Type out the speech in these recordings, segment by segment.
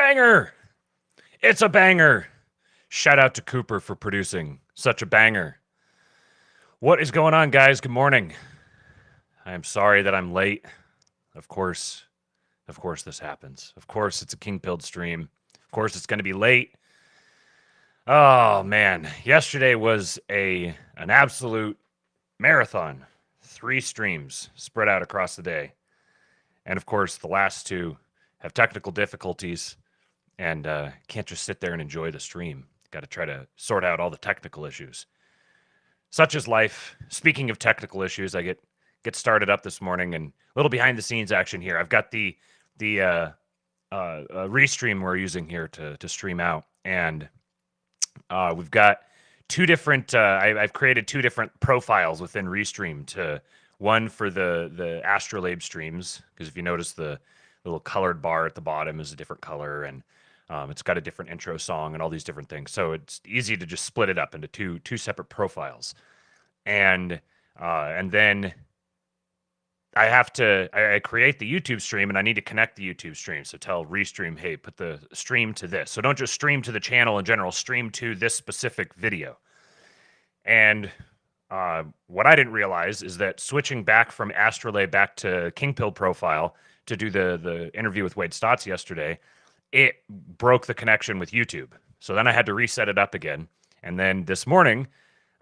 banger. It's a banger. Shout out to Cooper for producing such a banger. What is going on, guys? Good morning. I am sorry that I'm late. Of course this happens. Of course it's a King-Pilled stream. Of course it's going to be late. Oh, man. Yesterday was an absolute marathon. 3 streams spread out across the day. And, of course, the last 2 have technical difficulties and can't just sit there and enjoy the stream. Got to try to sort out all the technical issues. Such is life. Speaking of technical issues, I get started up this morning and a little behind the scenes action here. I've got the restream we're using here to stream out, and we've got 2 different. I've created 2 different profiles within Restream. One for the ASTROLABE streams, because if you notice the little colored bar at the bottom is a different color, and it's got a different intro song and all these different things. So it's easy to just split it up into two separate profiles, and then I create the YouTube stream, and I need to connect the YouTube stream. So tell Restream, hey, put the stream to this. So don't just stream to the channel in general, stream to this specific video. And what I didn't realize is that switching back from ASTROLABE back to King-Pilled profile to do the interview with Wade Stotts yesterday, it broke the connection with YouTube. So then I had to reset it up again. And then this morning,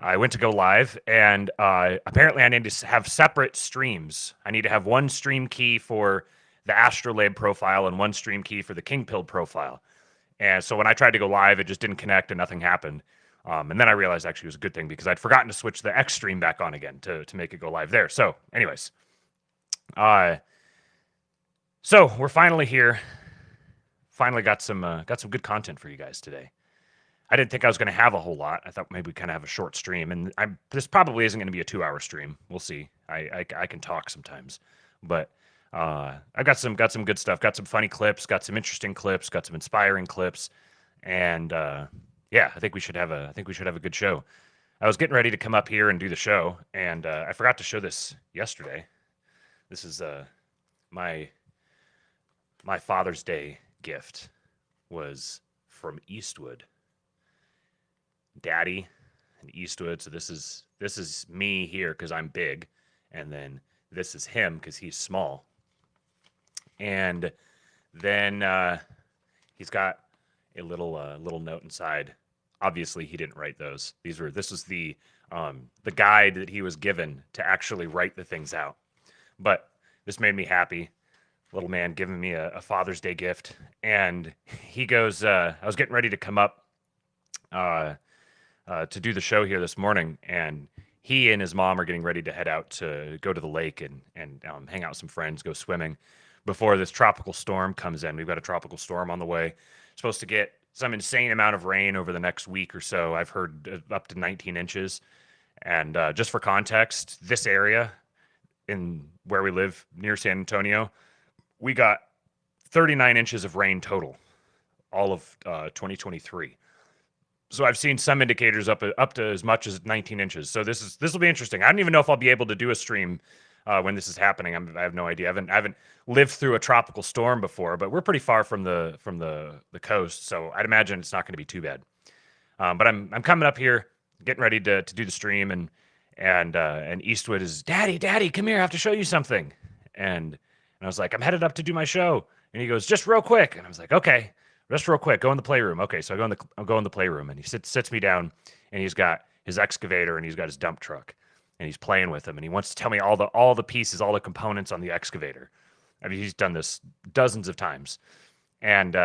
I went to go live, and apparently I need to have separate streams. I need to have one stream key for the ASTROLABE profile and one stream key for the King-Pilled profile. And so when I tried to go live, it just didn't connect and nothing happened. And then I realized actually it was a good thing because I'd forgotten to switch the X stream back on again to make it go live there. So anyways, so we're finally here. Finally got some good content for you guys today. I didn't think I was going to have a whole lot. I thought maybe we kind of have a short stream, and this probably isn't going to be a 2-hour stream. We'll see. I can talk sometimes, but I got some good stuff. Got some funny clips. Got some interesting clips. Got some inspiring clips, and yeah, I think we should have a good show. I was getting ready to come up here and do the show, and I forgot to show this yesterday. This is my Father's Day gift was from Eastwood. Daddy and Eastwood. So this is me here because I'm big, and then this is him because he's small. And then he's got a little note inside. Obviously, he didn't write those. This was the guide that he was given to actually write the things out. But this made me happy. Little man giving me a Father's Day gift, and he goes. I was getting ready to come up to do the show here this morning, and he and his mom are getting ready to head out to go to the lake and hang out with some friends, go swimming before this tropical storm comes in. We've got a tropical storm on the way. Supposed to get some insane amount of rain over the next week or so. I've heard up to 19 inches. And just for context, this area in where we live near San Antonio, we got 39 inches of rain total, all of 2023. So I've seen some indicators up to as much as 19 inches. So this will be interesting. I don't even know if I'll be able to do a stream when this is happening. I have no idea. I haven't lived through a tropical storm before, but we're pretty far from the coast, so I'd imagine it's not going to be too bad. But I'm coming up here, getting ready to do the stream, and Eastwood is, Daddy, come here. I have to show you something. And I was like, I'm headed up to do my show. And he goes, just real quick. And I was like, okay. Just real quick, go in the playroom. Okay, so I go in the playroom, and he sits me down, and he's got his excavator, and he's got his dump truck, and he's playing with them, and he wants to tell me all the pieces, all the components on the excavator. I mean, he's done this dozens of times, and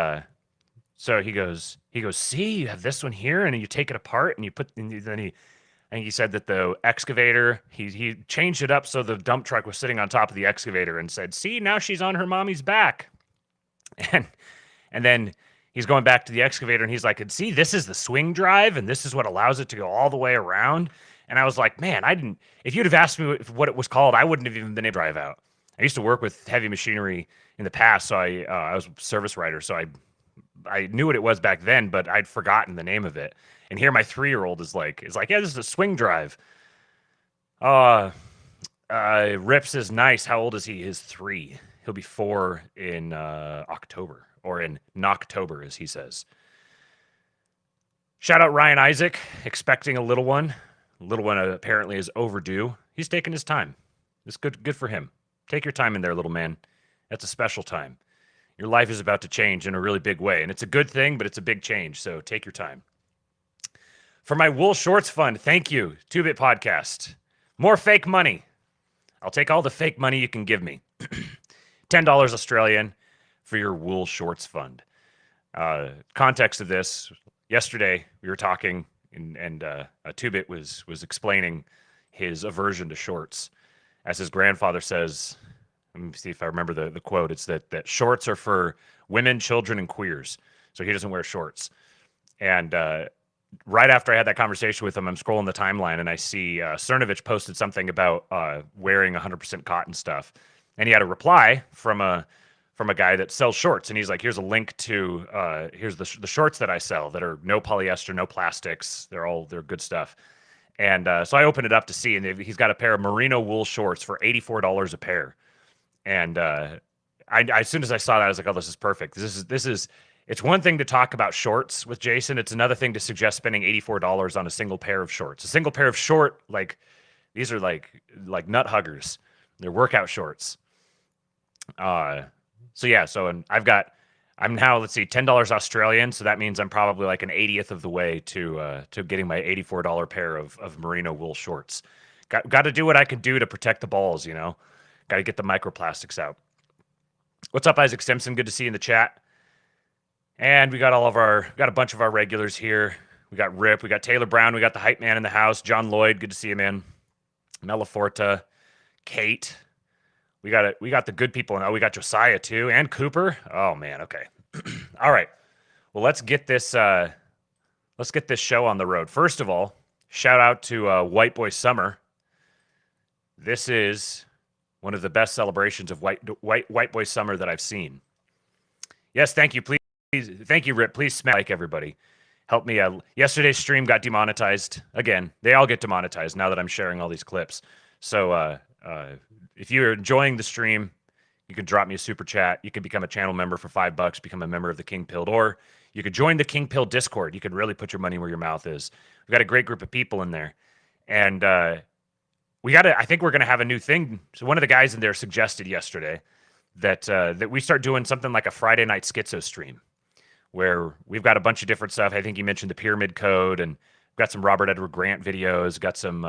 so he goes, see, you have this one here, and you take it apart, and you put, and then he said that the excavator, he changed it up so the dump truck was sitting on top of the excavator, and said, see, now she's on her mommy's back, and then he's going back to the excavator, and he's like, and see, this is the swing drive, and this is what allows it to go all the way around. And I was like, man, if you'd have asked me what it was called, I wouldn't have even been able to drive out. I used to work with heavy machinery in the past, so I was a service writer, so I knew what it was back then, but I'd forgotten the name of it. And here my 3-year-old is like, yeah, this is a swing drive. Rips is nice. How old is he? He's 3. He'll be 4 in October, or in Knocktober, as he says. Shout out Ryan Isaac, expecting a little one. Little one apparently is overdue. He's taking his time. It's good for him. Take your time in there, little man. That's a special time. Your life is about to change in a really big way, and it's a good thing, but it's a big change, so take your time. For my wool shorts fund, thank you, 2-Bit Podcast. More fake money. I'll take all the fake money you can give me. $10 Australian for your wool shorts fund. Context of this, yesterday we were talking, and 2-Bit was explaining his aversion to shorts. As his grandfather says, let me see if I remember the quote, it's that shorts are for women, children, and queers. So he doesn't wear shorts. And right after I had that conversation with him, I'm scrolling the timeline and I see Cernovich posted something about wearing 100% cotton stuff. And he had a reply from a guy that sells shorts. And he's like, here's a link to, here's the shorts that I sell that are no polyester, no plastics. They're good stuff. And so I opened it up to see, and he's got a pair of merino wool shorts for $84 a pair. And as soon as I saw that, I was like, oh, this is perfect. It's one thing to talk about shorts with Jason. It's another thing to suggest spending $84 on a single pair of shorts. A single pair of these are like nut huggers. They're workout shorts. I'm now, let's see, $10 Australian. So that means I'm probably like an 80th of the way to getting my $84 pair of merino wool shorts. Got to do what I can do to protect the balls, you know. Got to get the microplastics out. What's up, Isaac Simpson? Good to see you in the chat. And we got a bunch of our regulars here. We got Rip, we got Taylor Brown, we got the hype man in the house. John Lloyd, good to see him in. Melaforta, Kate. We got the good people. We got Josiah too, and Cooper. Oh man, okay. All right. Well, let's get this show on the road. First of all, shout out to White Boy Summer. This is one of the best celebrations of White Boy Summer that I've seen. Yes, thank you. Please, thank you, Rip. Please smack like everybody. Help me. Yesterday's stream got demonetized again. They all get demonetized now that I'm sharing all these clips. So if you're enjoying the stream, you can drop me a super chat. You can become a channel member for $5, become a member of the King Pilled, or you could join the King Pilled Discord. You can really put your money where your mouth is. We've got a great group of people in there, and I think we're gonna have a new thing. So one of the guys in there suggested yesterday that we start doing something like a Friday night schizo stream, where we've got a bunch of different stuff. I think you mentioned the Pyramid Code, and we've got some Robert Edward Grant videos, got some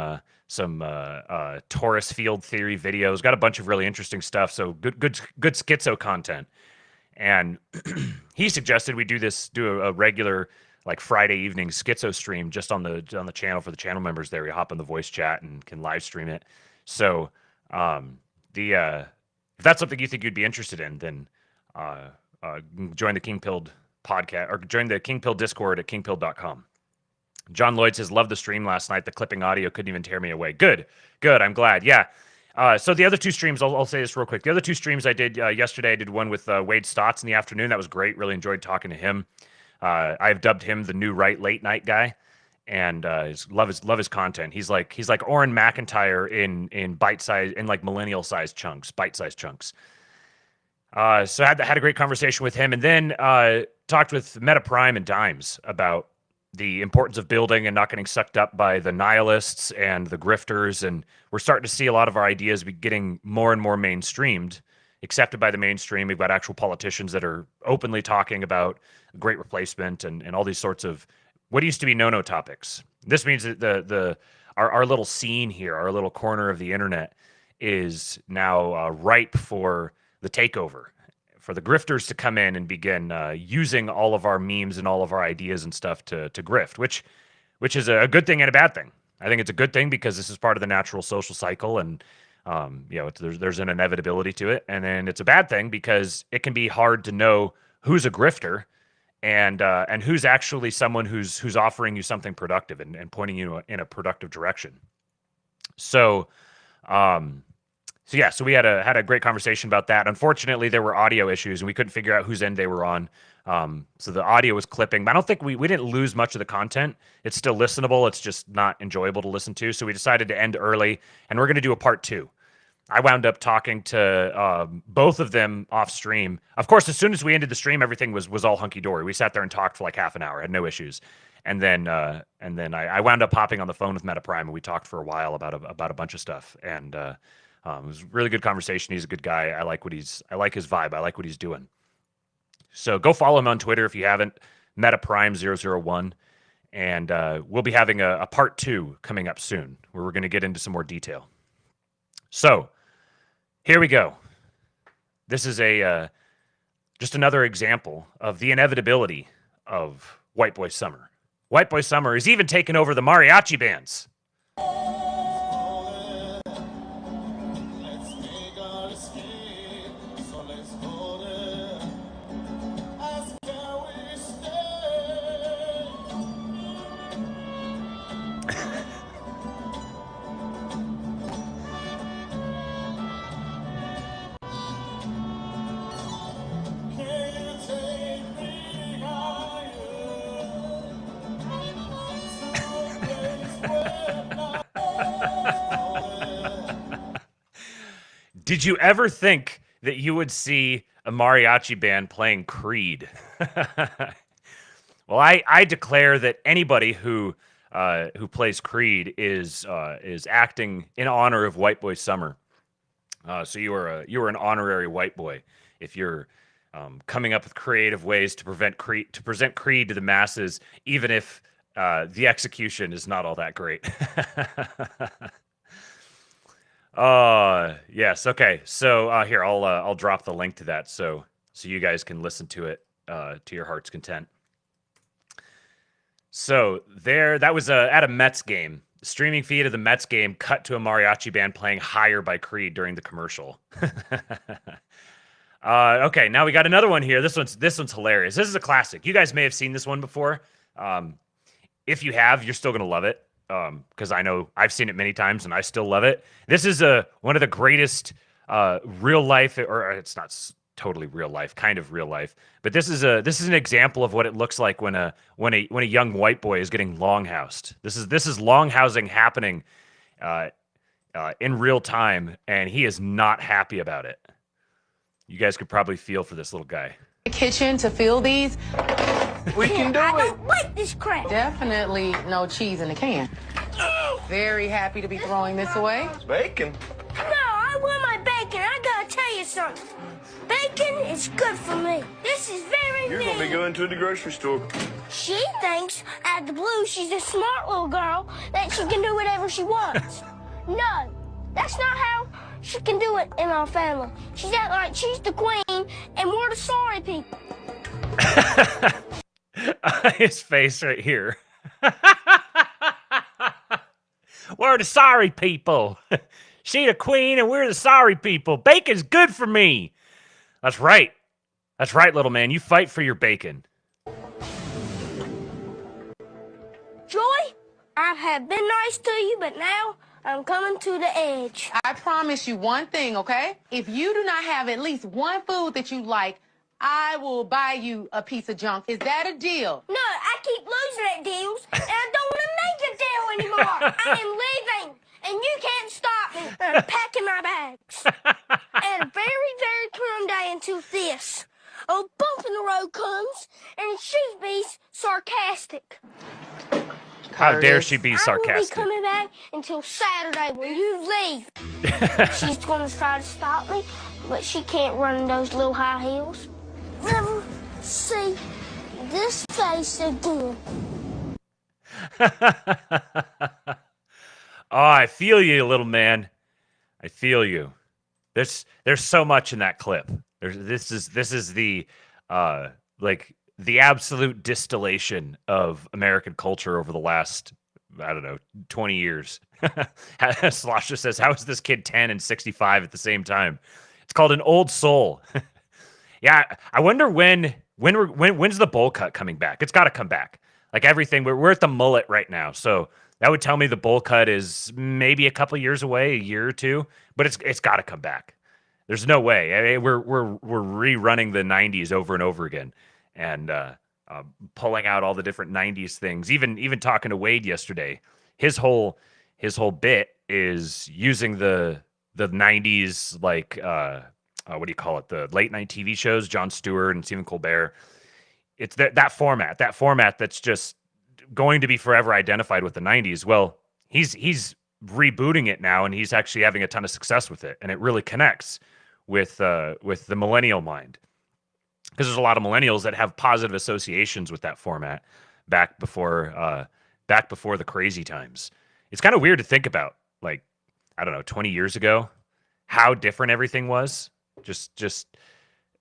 torus field theory videos, got a bunch of really interesting stuff. So good schizo content. And he suggested we do a regular like Friday evening schizo stream just on the channel for the channel members there. You hop on the voice chat and can live stream it. So if that's something you think you'd be interested in, then join the King Pilled podcast, or join the King Pilled Discord at kingpilled.com. John Lloyd says, love the stream last night. The clipping audio couldn't even tear me away. Good. I'm glad. Yeah. So the other two streams, I'll say this real quick. The other two streams I did yesterday, I did one with Wade Stotts in the afternoon. That was great. Really enjoyed talking to him. I've dubbed him the new late night guy, and love his content. He's like Oren McIntyre in bite size, in like millennial sized chunks, bite sized chunks. So I had a great conversation with him, and then talked with Meta Prime and Dimes about the importance of building and not getting sucked up by the nihilists and the grifters. And we're starting to see a lot of our ideas be getting more and more mainstreamed, accepted by the mainstream. We've got actual politicians that are openly talking about great replacement and all these sorts of what used to be no-no topics. This means that our little scene here, our little corner of the internet, is now ripe for the takeover, for the grifters to come in and begin using all of our memes and all of our ideas and stuff to grift, which is a good thing and a bad thing. I think it's a good thing because this is part of the natural social cycle, and there's an inevitability to it. And then it's a bad thing because it can be hard to know who's a grifter and who's actually someone who's offering you something productive and pointing you in a productive direction. So we had a great conversation about that. Unfortunately, there were audio issues and we couldn't figure out whose end they were on. So the audio was clipping, but I don't think we didn't lose much of the content. It's still listenable. It's just not enjoyable to listen to. So we decided to end early, and we're going to do a part 2. I wound up talking to both of them off stream. Of course, as soon as we ended the stream, everything was all hunky dory. We sat there and talked for like half an hour, had no issues. And then I wound up hopping on the phone with Meta Prime, and we talked for a while about a bunch of stuff. And it was a really good conversation. He's a good guy. I like his vibe. I like what he's doing. So go follow him on Twitter if you haven't. Meta Prime 001. And we'll be having a part 2 coming up soon, where we're going to get into some more detail. So here we go. This is just another example of the inevitability of White Boy Summer. White Boy Summer is even taken over the mariachi bands. Did you ever think that you would see a mariachi band playing Creed? Well, I declare that anybody who plays Creed is acting in honor of White Boy Summer. So you are an honorary white boy if you're coming up with creative ways to present Creed to the masses, even if the execution is not all that great. Yes. Okay. So here I'll drop the link to that so you guys can listen to it to your heart's content. So that was at a Mets game. The streaming feed of the Mets game cut to a mariachi band playing "Higher" by Creed during the commercial. Okay, now we got another one here. This one's hilarious. This is a classic. You guys may have seen this one before. If you have, you're still gonna love it. Because I know I've seen it many times and I still love it. This is one of the greatest real life, or it's not totally real life, kind of real life, but this is an example of what it looks like when a young white boy is getting longhoused. This is longhousing happening in real time, and he is not happy about it. You guys could probably feel for this little guy. Kitchen to fill these. We can do it. I don't like this crap. Definitely no cheese in the can. Very happy to be throwing this away. Bacon. No, I want my bacon. I gotta tell you something. Bacon is good for me. This is very You're mean. gonna be going to the grocery store. She thinks out of the blue she's a smart little girl that she can do whatever she wants. No, that's not how she can do it in our family. She's acting like she's the queen and we're the sorry people. His face right here. We're the sorry people. She the queen and we're the sorry people. Bacon's good for me. That's right. That's right, little man. You fight for your bacon. Joy, I have been nice to you, but now I'm coming to the edge. I promise you one thing, okay? If you do not have at least one food that you like, I will buy you a piece of junk. Is that a deal? No, I keep losing at deals, and I don't want to make a deal anymore. I am leaving, and you can't stop me. I'm packing my bags. And a very, very clear day until this. A bump in the road comes, and she be sarcastic. How dare she be sarcastic? I won't be coming back until Saturday when you leave. She's going to try to stop me, but she can't run in those little high heels. Never see this face again. Oh, I feel you, little man. I feel you. There's so much in that clip. This is the the absolute distillation of American culture over the last, I don't know, 20 years. Slosha says, how is this kid 10 and 65 at the same time? It's called an old soul. Yeah, I wonder when's the bowl cut coming back? It's got to come back. Like everything, we're at the mullet right now, so that would tell me the bowl cut is maybe a couple years away, a year or two, but it's got to come back. There's no way. I mean, we're rerunning the '90s over and over again, and pulling out all the different '90s things. Even talking to Wade yesterday, his whole bit is using the the 90s, like what do you call it? The late night TV shows, Jon Stewart and Stephen Colbert. It's that format that's just going to be forever identified with the 90s. Well, he's rebooting it now, and he's actually having a ton of success with it, and it really connects with the millennial mind, because there's a lot of millennials that have positive associations with that format back before the crazy times. It's kind of weird to think about, like, I don't know, 20 years ago, how different everything was. Just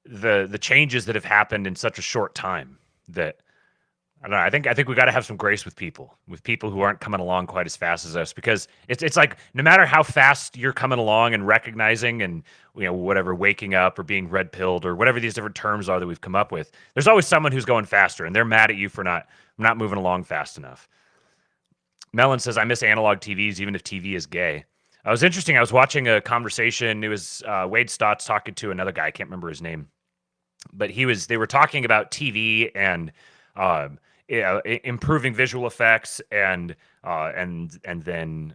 the changes that have happened in such a short time that I don't know. I think we got to have some grace with people who aren't coming along quite as fast as us, because it's like, no matter how fast you're coming along and recognizing and, you know, whatever, waking up or being red pilled or whatever these different terms are that we've come up with, there's always someone who's going faster, and they're mad at you for not moving along fast enough. Mellon says, I miss analog TVs, even if TV is gay. It was interesting. I was watching a conversation. It was Wade Stotts talking to another guy. I can't remember his name, but they were talking about TV and improving visual effects and then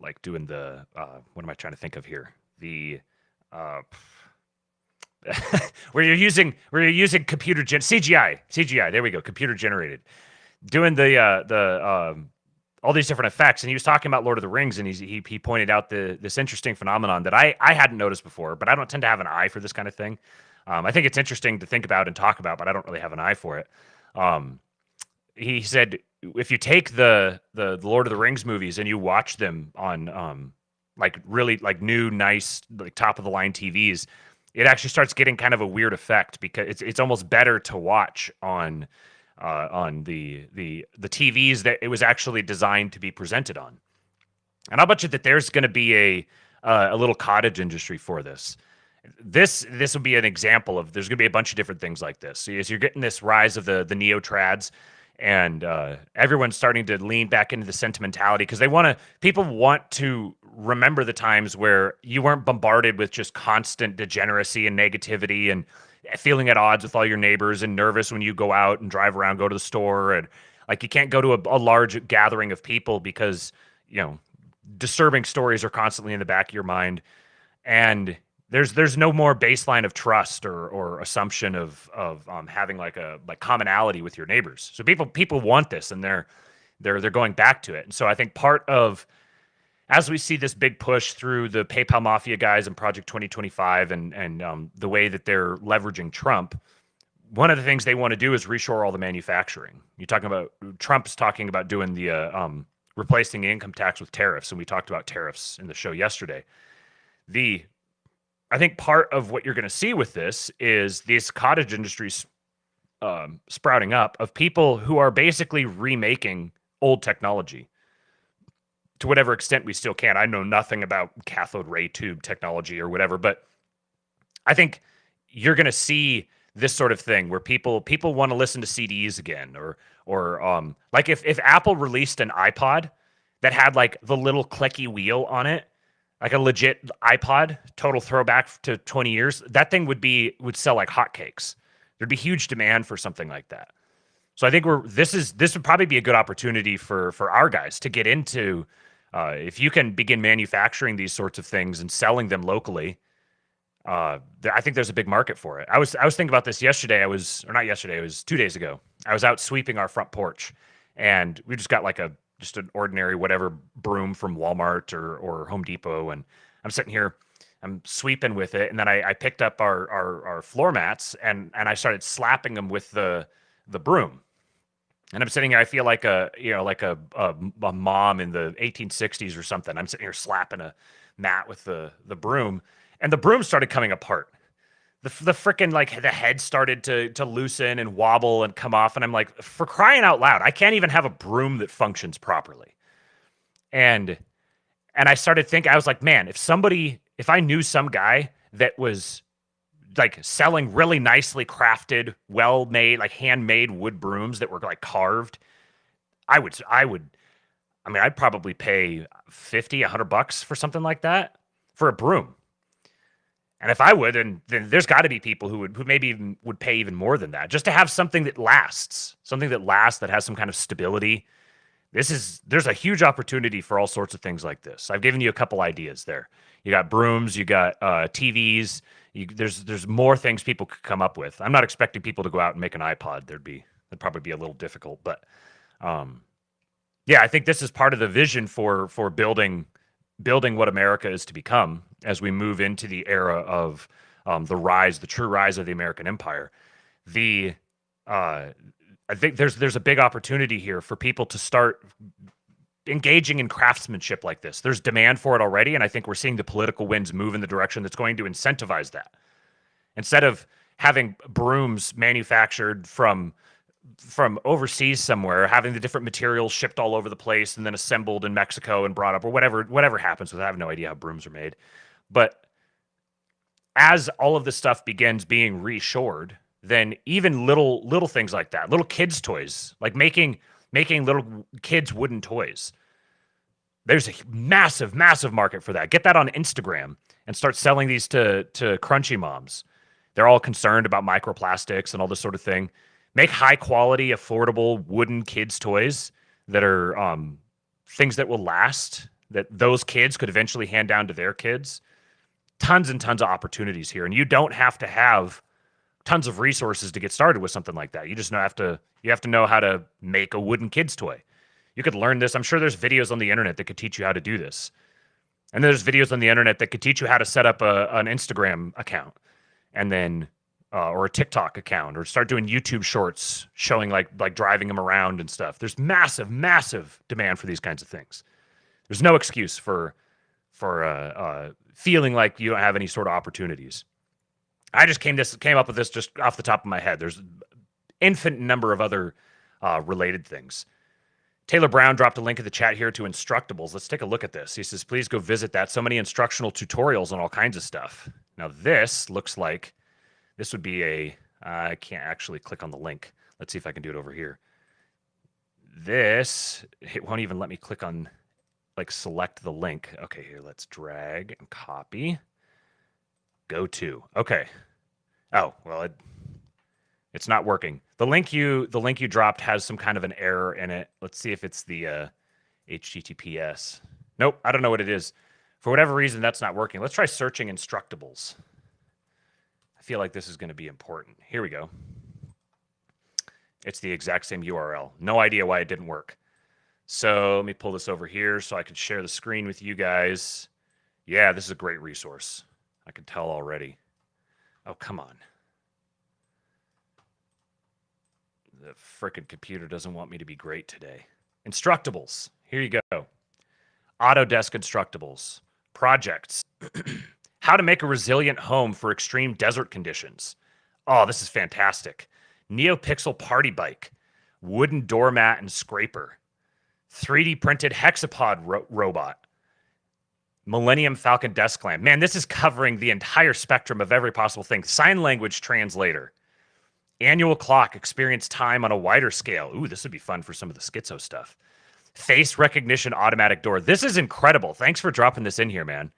like doing the what am I trying to think of here? The where you're using computer CGI. There we go, computer generated. Doing the all these different effects, and he was talking about Lord of the Rings, and he pointed out this interesting phenomenon that I hadn't noticed before, but I don't tend to have an eye for this kind of thing. I think it's interesting to think about and talk about, but I don't really have an eye for it. He said, if you take the Lord of the Rings movies and you watch them on like really like new, nice, like top of the line TVs, it actually starts getting kind of a weird effect, because it's almost better to watch on the TVs that it was actually designed to be presented on. And I'll bet you that there's going to be a little cottage industry for this. This will be an example of, there's going to be a bunch of different things like this. So as you're getting this rise of the neo trads, and everyone's starting to lean back into the sentimentality, because people want to remember the times where you weren't bombarded with just constant degeneracy and negativity and feeling at odds with all your neighbors and nervous when you go out and drive around, go to the store, and like you can't go to a large gathering of people because, you know, disturbing stories are constantly in the back of your mind, and there's no more baseline of trust or assumption of having like commonality with your neighbors. So people want this, and they're going back to it. And so I think part of, as we see this big push through the PayPal Mafia guys and Project 2025 and the way that they're leveraging Trump, one of the things they want to do is reshore all the manufacturing. Trump's talking about doing the replacing the income tax with tariffs, and we talked about tariffs in the show yesterday. I think part of what you're going to see with this is these cottage industries sprouting up of people who are basically remaking old technology to whatever extent we still can. I know nothing about cathode ray tube technology or whatever, but I think you're going to see this sort of thing where people want to listen to CDs again, or like if Apple released an iPod that had like the little clicky wheel on it, like a legit iPod, total throwback to 20 years, that thing would sell like hotcakes. There'd be huge demand for something like that. So I think this would probably be a good opportunity for our guys to get into. If you can begin manufacturing these sorts of things and selling them locally, I think there's a big market for it. I was thinking about this yesterday. It was 2 days ago. I was out sweeping our front porch, and we just got like just an ordinary whatever broom from Walmart or Home Depot, and I'm sitting here, I'm sweeping with it, and then I picked up our floor mats and I started slapping them with the broom. And I'm sitting here, I feel like a mom in the 1860s or something. I'm sitting here slapping a mat with the broom, and the broom started coming apart. The frickin' like the head started to loosen and wobble and come off, and I'm like, for crying out loud, I can't even have a broom that functions properly. And I started thinking, I was like, man, if I knew some guy that was like selling really nicely crafted, well-made, like handmade wood brooms that were like carved, I'd probably pay $50, $100 for something like that for a broom. And if I would, then there's got to be people who maybe even would pay even more than that just to have something that lasts, that has some kind of stability, there's a huge opportunity for all sorts of things like this. I've given you a couple ideas there. You got brooms, you got TVs. There's more things people could come up with. I'm not expecting people to go out and make an iPod. That'd probably be a little difficult, but yeah, I think this is part of the vision for building what America is to become as we move into the era of the true rise of the American empire. I think there's a big opportunity here for people to start engaging in craftsmanship like this. There's demand for it already, and I think we're seeing the political winds move in the direction that's going to incentivize that. Instead of having brooms manufactured from overseas somewhere, having the different materials shipped all over the place and then assembled in Mexico and brought up, or whatever happens with it. I have no idea how brooms are made. But as all of this stuff begins being reshored, then even little things like that, little kids' toys, like making little kids' wooden toys. There's a massive market for that. Get that on Instagram and start selling these to crunchy moms. They're all concerned about microplastics and all this sort of thing. Make high quality, affordable wooden kids' toys that are things that will last, that those kids could eventually hand down to their kids. Tons and tons of opportunities here. And you don't have to have tons of resources to get started with something like that. You just have to know how to make a wooden kids toy. You could learn this. I'm sure there's videos on the internet that could teach you how to do this. And there's videos on the internet that could teach you how to set up an Instagram account and then or a TikTok account, or start doing YouTube shorts showing like driving them around and stuff. There's massive demand for these kinds of things. There's no excuse for feeling like you don't have any sort of opportunities. I just came up with this just off the top of my head. There's an infinite number of other related things. Taylor Brown dropped a link in the chat here to Instructables. Let's take a look at this. He says, please go visit that. So many instructional tutorials on all kinds of stuff. Now this looks like this would be I can't actually click on the link. Let's see if I can do it over here. It won't even let me click on, select the link. Okay, here, let's drag and copy. Go to. Okay. Oh, well, it's not working. The link you dropped has some kind of an error in it. Let's see if it's the HTTPS. Nope, I don't know what it is. For whatever reason, that's not working. Let's try searching Instructables. I feel like this is going to be important. Here we go. It's the exact same URL. No idea why it didn't work. So let me pull this over here so I can share the screen with you guys. Yeah, this is a great resource. I can tell already. Oh, come on. The frickin' computer doesn't want me to be great today. Instructables. Here you go. Autodesk Instructables. Projects. How to make a resilient home for extreme desert conditions. Oh, this is fantastic. NeoPixel party bike. Wooden doormat and scraper. 3D printed hexapod robot. Millennium Falcon desk lamp. Man, this is covering the entire spectrum of every possible thing. Sign language translator. Annual clock. Experience time on a wider scale. Ooh, this would be fun for some of the schizo stuff. Face recognition automatic door. This is incredible. Thanks for dropping this in here, man.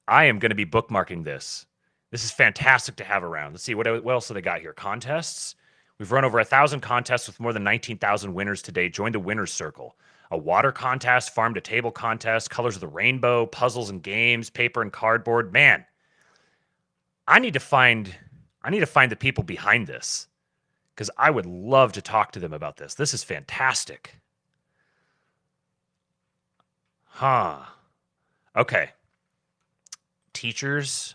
I am going to be bookmarking this. This is fantastic to have around. Let's see, what else do they got here? Contests. We've run over 1,000 contests with more than 19,000 winners today. Join the winner's circle. A water contest, farm to table contest, colors of the rainbow, puzzles and games, paper and cardboard. Man, I need to find the people behind this, because I would love to talk to them about this. This is fantastic. Okay. Teachers.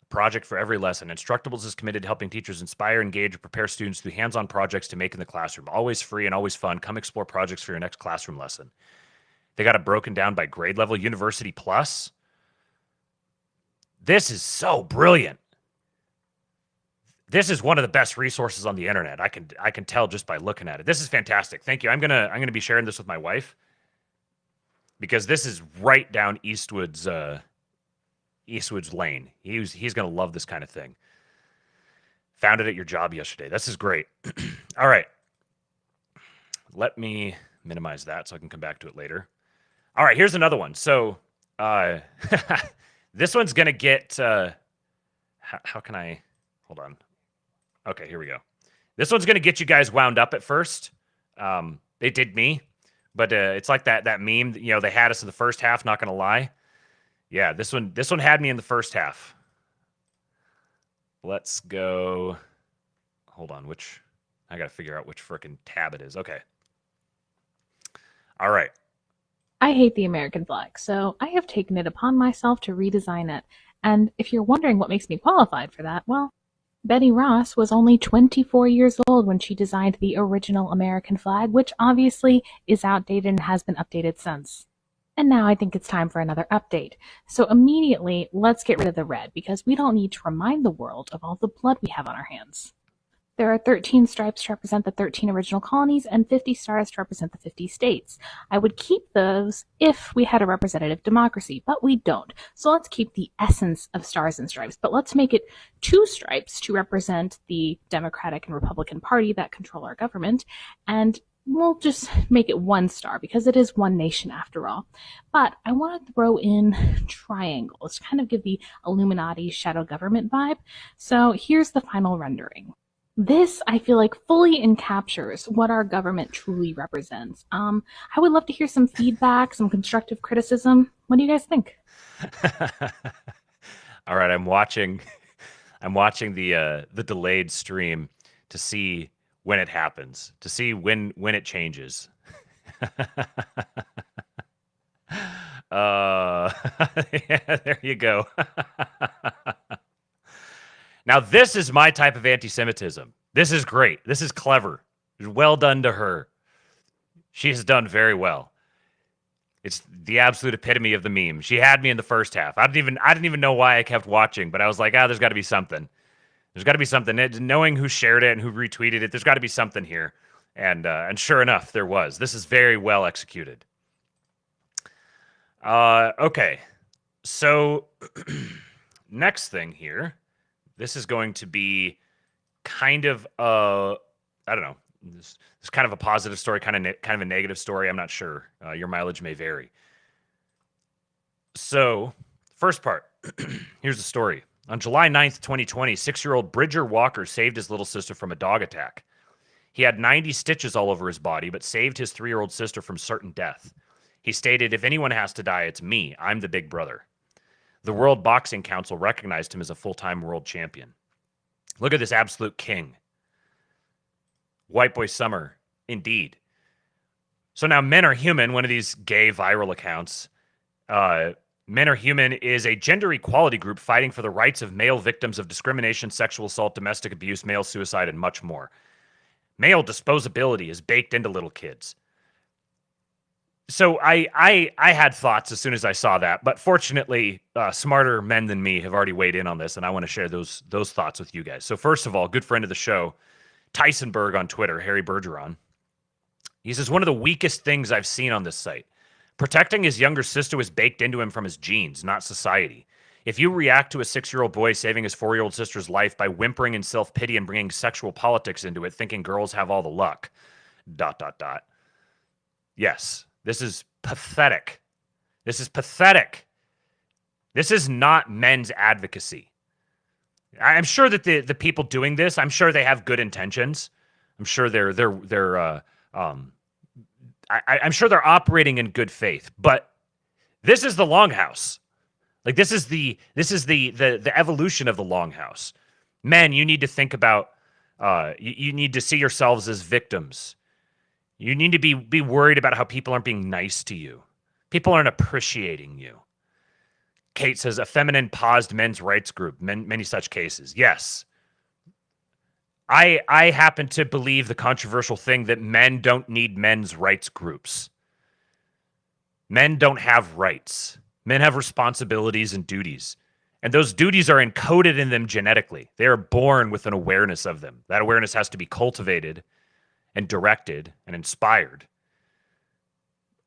Project for every lesson. Instructables is committed to helping teachers inspire, engage, and prepare students through hands-on projects to make in the classroom. Always free and always fun. Come explore projects for your next classroom lesson. They got it broken down by grade level. University Plus. This is so brilliant. This is one of the best resources on the internet. I can tell just by looking at it. This is fantastic. Thank you. I'm gonna be sharing this with my wife, because this is right down Eastwood's lane. He's going to love this kind of thing. Found it at your job yesterday. This is great. All right. Let me minimize that so I can come back to it later. All right, here's another one. So this one's going to get... how can I... Hold on. Okay, here we go. This one's going to get you guys wound up at first. It did me. But it's like that meme, they had us in the first half, not going to lie. Yeah, this one had me in the first half. Let's go. Hold on, I got to figure out which frickin' tab it is. Okay. All right. I hate the American flag, so I have taken it upon myself to redesign it. And if you're wondering what makes me qualified for that, well, Betty Ross was only 24 years old when she designed the original American flag, which obviously is outdated and has been updated since. And now I think it's time for another update. So immediately, let's get rid of the red, because we don't need to remind the world of all the blood we have on our hands. There are 13 stripes to represent the 13 original colonies and 50 stars to represent the 50 states. I would keep those if we had a representative democracy, but we don't. So let's keep the essence of stars and stripes, but let's make it 2 stripes to represent the Democratic and Republican Party that control our government, and we'll just make it 1 star because it is one nation after all. But I want to throw in triangles to kind of give the Illuminati shadow government vibe. So here's the final rendering. This, I feel like, fully encaptures what our government truly represents. I would love to hear some feedback, some constructive criticism. What do you guys think? All right, I'm watching the delayed stream to see when it happens, to see when it changes. Yeah, there you go. Now, this is my type of anti-Semitism. This is great. This is clever. Well done to her. She has done very well. It's the absolute epitome of the meme. She had me in the first half. I didn't even know why I kept watching, but I was like, there's got to be something. There's got to be something. Knowing who shared it and who retweeted it, there's got to be something here. And sure enough, there was. This is very well executed. Okay. So next thing here. This is going to be kind of I don't know. This is kind of a positive story, kind of a negative story. I'm not sure. Your mileage may vary. So, first part. Here's the story. On July 9th, 2020, 6-year-old Bridger Walker saved his little sister from a dog attack. He had 90 stitches all over his body, but saved his 3-year-old sister from certain death. He stated, "If anyone has to die, it's me. I'm the big brother." The World Boxing Council recognized him as a full-time world champion. Look at this absolute king. White Boy Summer, indeed. So now Men Are Human, one of these gay viral accounts. Men Are Human is a gender equality group fighting for the rights of male victims of discrimination, sexual assault, domestic abuse, male suicide, and much more. Male disposability is baked into little kids. So I had thoughts as soon as I saw that, but fortunately, smarter men than me have already weighed in on this, and I want to share those thoughts with you guys. So first of all, good friend of the show, Tysonberg on Twitter, Harry Bergeron. He says, one of the weakest things I've seen on this site. Protecting his younger sister was baked into him from his genes, not society. If you react to a 6-year-old boy saving his 4-year-old sister's life by whimpering in self-pity and bringing sexual politics into it, thinking girls have all the luck, ... Yes. This is pathetic. This is pathetic. This is not men's advocacy. I'm sure that the people doing this, I'm sure they have good intentions. I'm sure I'm sure they're operating in good faith. But this is the longhouse. Like this is the evolution of the longhouse. Men, you need to think about. You need to see yourselves as victims. You need to be worried about how people aren't being nice to you. People aren't appreciating you. Kate says, a feminine paused men's rights group, many such cases. Yes. I happen to believe the controversial thing that men don't need men's rights groups. Men don't have rights. Men have responsibilities and duties. And those duties are encoded in them genetically. They are born with an awareness of them. That awareness has to be cultivated and directed and inspired.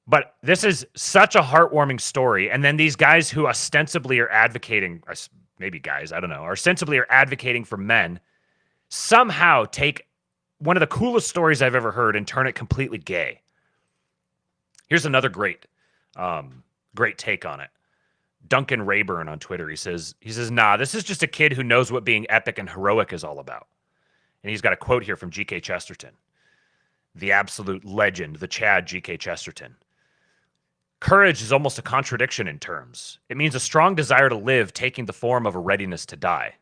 But this is such a heartwarming story. And then these guys who ostensibly are advocating, maybe guys, I don't know, ostensibly are advocating for men, somehow take one of the coolest stories I've ever heard and turn it completely gay. Here's another great take on it. Duncan Rayburn on Twitter, he says, nah, this is just a kid who knows what being epic and heroic is all about. And he's got a quote here from G.K. Chesterton. the absolute legend, the Chad G.K. Chesterton. Courage is almost a contradiction in terms. It means a strong desire to live taking the form of a readiness to die.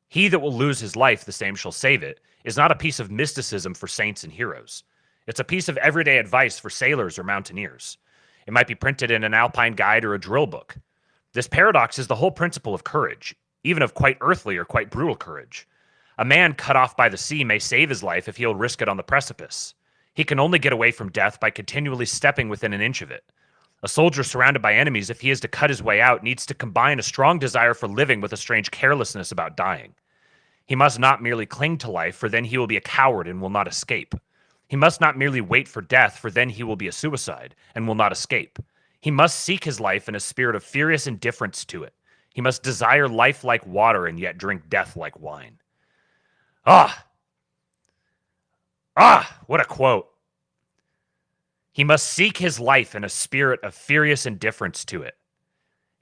He that will lose his life, the same shall save it, is not a piece of mysticism for saints and heroes. It's a piece of everyday advice for sailors or mountaineers. It might be printed in an alpine guide or a drill book. This paradox is the whole principle of courage, even of quite earthly or quite brutal courage. A man cut off by the sea may save his life if he'll risk it on the precipice. He can only get away from death by continually stepping within an inch of it. A soldier surrounded by enemies, if he is to cut his way out, needs to combine a strong desire for living with a strange carelessness about dying. He must not merely cling to life, for then he will be a coward and will not escape. He must not merely wait for death, for then he will be a suicide and will not escape. He must seek his life in a spirit of furious indifference to it. He must desire life like water and yet drink death like wine. What a quote. He must seek his life in a spirit of furious indifference to it.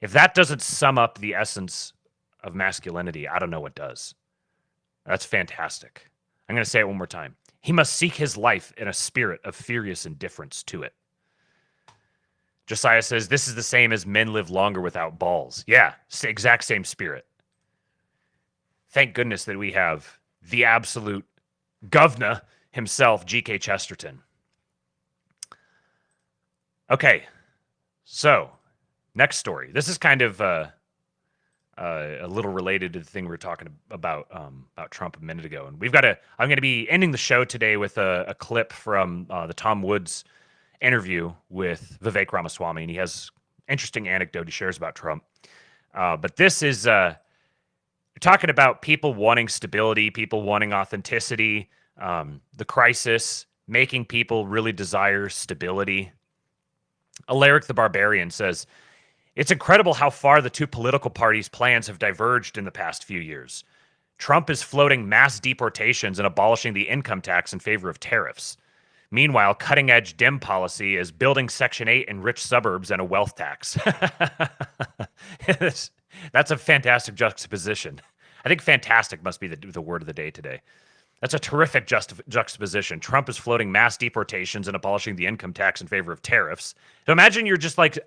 If that doesn't sum up the essence of masculinity, I don't know what does. That's fantastic. I'm going to say it one more time. He must seek his life in a spirit of furious indifference to it. Josiah says, this is the same as men live longer without balls. Yeah, exact same spirit. Thank goodness that we have the absolute governor himself, G.K. Chesterton. Okay, so next story. This is kind of a little related to the thing we were talking about Trump a minute ago, and I'm going to be ending the show today with a clip from the Tom Woods interview with Vivek Ramaswamy, and he has interesting anecdote he shares about Trump. But this is talking about people wanting stability, people wanting authenticity, the crisis, making people really desire stability. Alaric the Barbarian says, it's incredible how far the two political parties' plans have diverged in the past few years. Trump is floating mass deportations and abolishing the income tax in favor of tariffs. Meanwhile, cutting-edge Dem policy is building Section 8 in rich suburbs and a wealth tax. That's a fantastic juxtaposition. I think fantastic must be the word of the day today. That's a terrific juxtaposition. Trump is floating mass deportations and abolishing the income tax in favor of tariffs. So imagine you're just like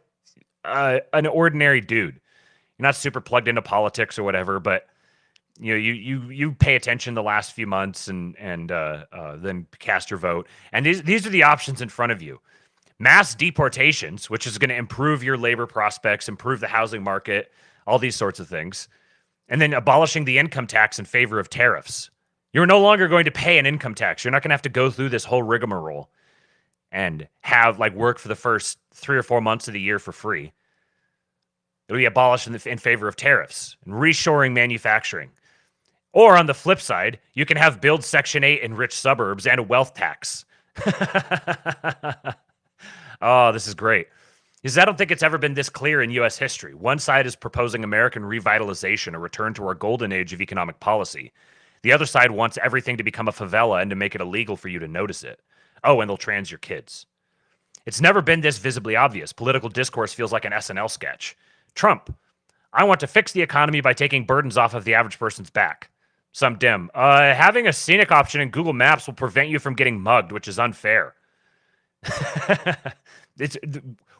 an ordinary dude. You're not super plugged into politics or whatever, but you pay attention the last few months and then cast your vote. And these are the options in front of you. Mass deportations, which is going to improve your labor prospects, improve the housing market, all these sorts of things. And then abolishing the income tax in favor of tariffs. You're no longer going to pay an income tax. You're not going to have to go through this whole rigmarole and have work for the first 3 or 4 months of the year for free. It'll be abolished in favor of tariffs and reshoring manufacturing. Or on the flip side, you can have build Section 8 in rich suburbs and a wealth tax. Oh, this is great. Because I don't think it's ever been this clear in U.S. history. One side is proposing American revitalization, a return to our golden age of economic policy. The other side wants everything to become a favela and to make it illegal for you to notice it. Oh, and they'll trans your kids. It's never been this visibly obvious. Political discourse feels like an SNL sketch. Trump, I want to fix the economy by taking burdens off of the average person's back. Some Dem, having a scenic option in Google Maps will prevent you from getting mugged, which is unfair.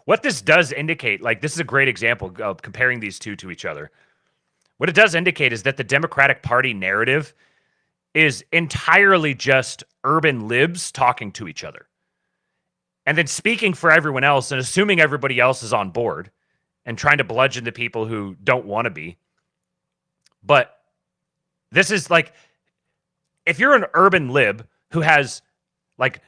What this does indicate, this is a great example of comparing these two to each other. What it does indicate is that the Democratic Party narrative is entirely just urban libs talking to each other. And then speaking for everyone else and assuming everybody else is on board and trying to bludgeon the people who don't want to be. But this is if you're an urban lib who has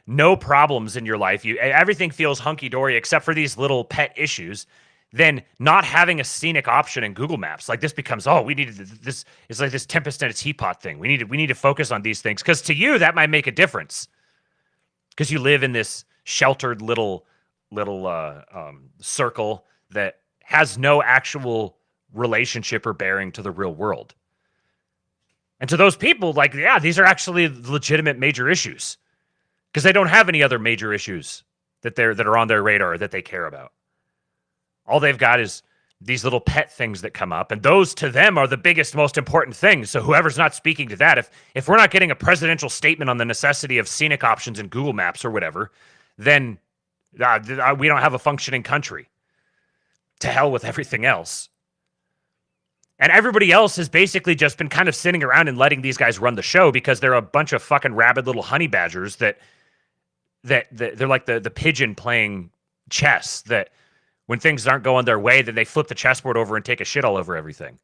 no problems in your life, everything feels hunky-dory except for these little pet issues, then not having a scenic option in Google Maps, this becomes, we needed this. It's like this tempest in a teapot thing. We need to focus on these things because to you that might make a difference because you live in this sheltered little circle that has no actual relationship or bearing to the real world. And to those people, these are actually legitimate major issues because they don't have any other major issues that are on their radar that they care about. All they've got is these little pet things that come up, and those to them are the biggest, most important things. So whoever's not speaking to that, if we're not getting a presidential statement on the necessity of scenic options in Google Maps or whatever, then we don't have a functioning country. To hell with everything else. And everybody else has basically just been kind of sitting around and letting these guys run the show because they're a bunch of fucking rabid little honey badgers that they're like the pigeon playing chess, that when things aren't going their way, then they flip the chessboard over and take a shit all over everything.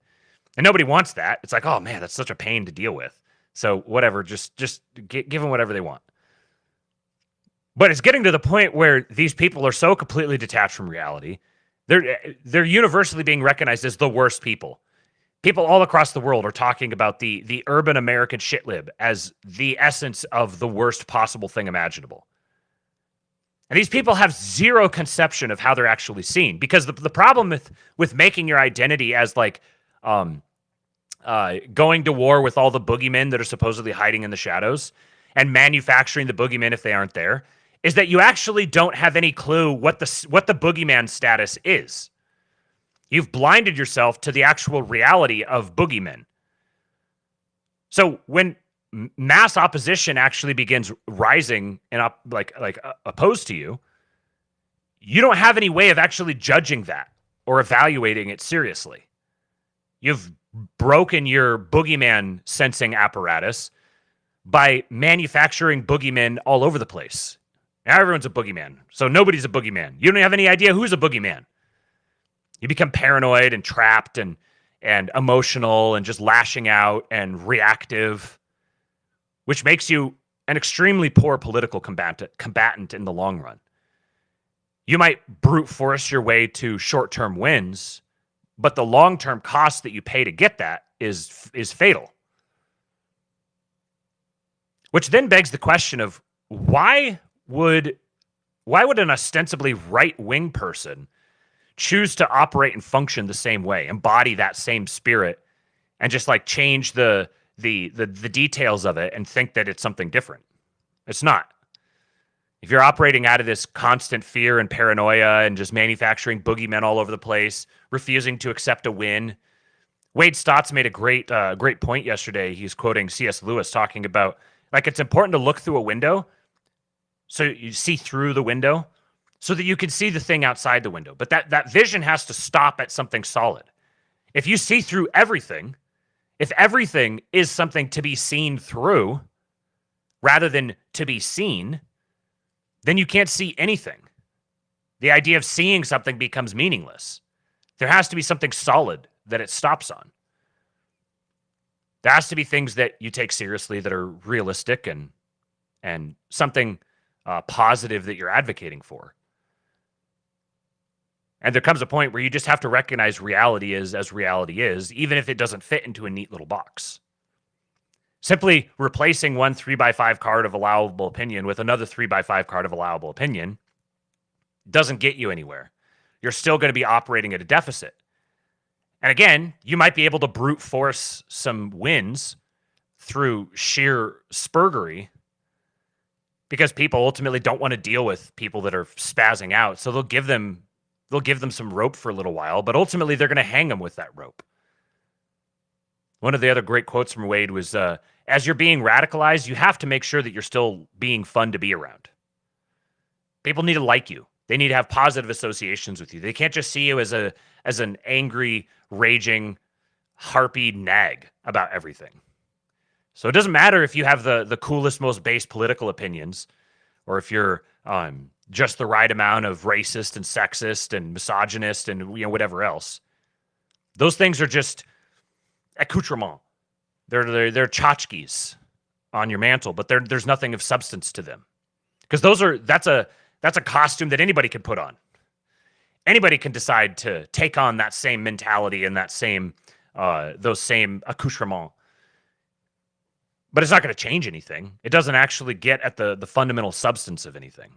And nobody wants that. It's like, oh man, that's such a pain to deal with. So whatever, just give them whatever they want. But it's getting to the point where these people are so completely detached from reality. They're universally being recognized as the worst people. People all across the world are talking about the urban American shitlib as the essence of the worst possible thing imaginable. And these people have zero conception of how they're actually seen, because the problem with making your identity as like going to war with all the boogeymen that are supposedly hiding in the shadows and manufacturing the boogeymen if they aren't there is that you actually don't have any clue what the boogeyman status is. You've blinded yourself to the actual reality of boogeymen. So when mass opposition actually begins rising and opposed to you, you don't have any way of actually judging that or evaluating it seriously. You've broken your boogeyman sensing apparatus by manufacturing boogeymen all over the place. Now everyone's a boogeyman, so nobody's a boogeyman. You don't have any idea who's a boogeyman. You become paranoid and trapped and emotional and just lashing out and reactive, which makes you an extremely poor political combatant in the long run. You might brute force your way to short-term wins, but the long-term cost that you pay to get that is fatal. Which then begs the question of why would an ostensibly right-wing person choose to operate and function the same way, embody that same spirit, and just like change the details of it and think that it's something different? It's not. If you're operating out of this constant fear and paranoia and just manufacturing boogeymen all over the place, refusing to accept a win. Wade Stotts made a great point yesterday. He's quoting C.S. Lewis talking about, like, it's important to look through a window so you see through the window so that you can see the thing outside the window. But that vision has to stop at something solid. If you see through everything, if everything is something to be seen through rather than to be seen, then you can't see anything. The idea of seeing something becomes meaningless. There has to be something solid that it stops on. There has to be things that you take seriously that are realistic and something positive that you're advocating for. And there comes a point where you just have to recognize reality is as reality is, even if it doesn't fit into a neat little box. Simply replacing one 3x5 card of allowable opinion with another 3x5 card of allowable opinion doesn't get you anywhere. You're still going to be operating at a deficit. And again, you might be able to brute force some wins through sheer spurgery because people ultimately don't want to deal with people that are spazzing out. So they'll give them some rope for a little while, but ultimately they're going to hang them with that rope. One of the other great quotes from Wade was, as you're being radicalized, you have to make sure that you're still being fun to be around. People need to like you. They need to have positive associations with you. They can't just see you as an angry, raging, harpy nag about everything. So it doesn't matter if you have the coolest, most base political opinions, or if you're just the right amount of racist and sexist and misogynist and whatever else. Those things are just accoutrement. They're tchotchkes on your mantle, but there's nothing of substance to them. Because that's a costume that anybody can put on. Anybody can decide to take on that same mentality and that same those same accoutrements. But it's not going to change anything. It doesn't actually get at the fundamental substance of anything.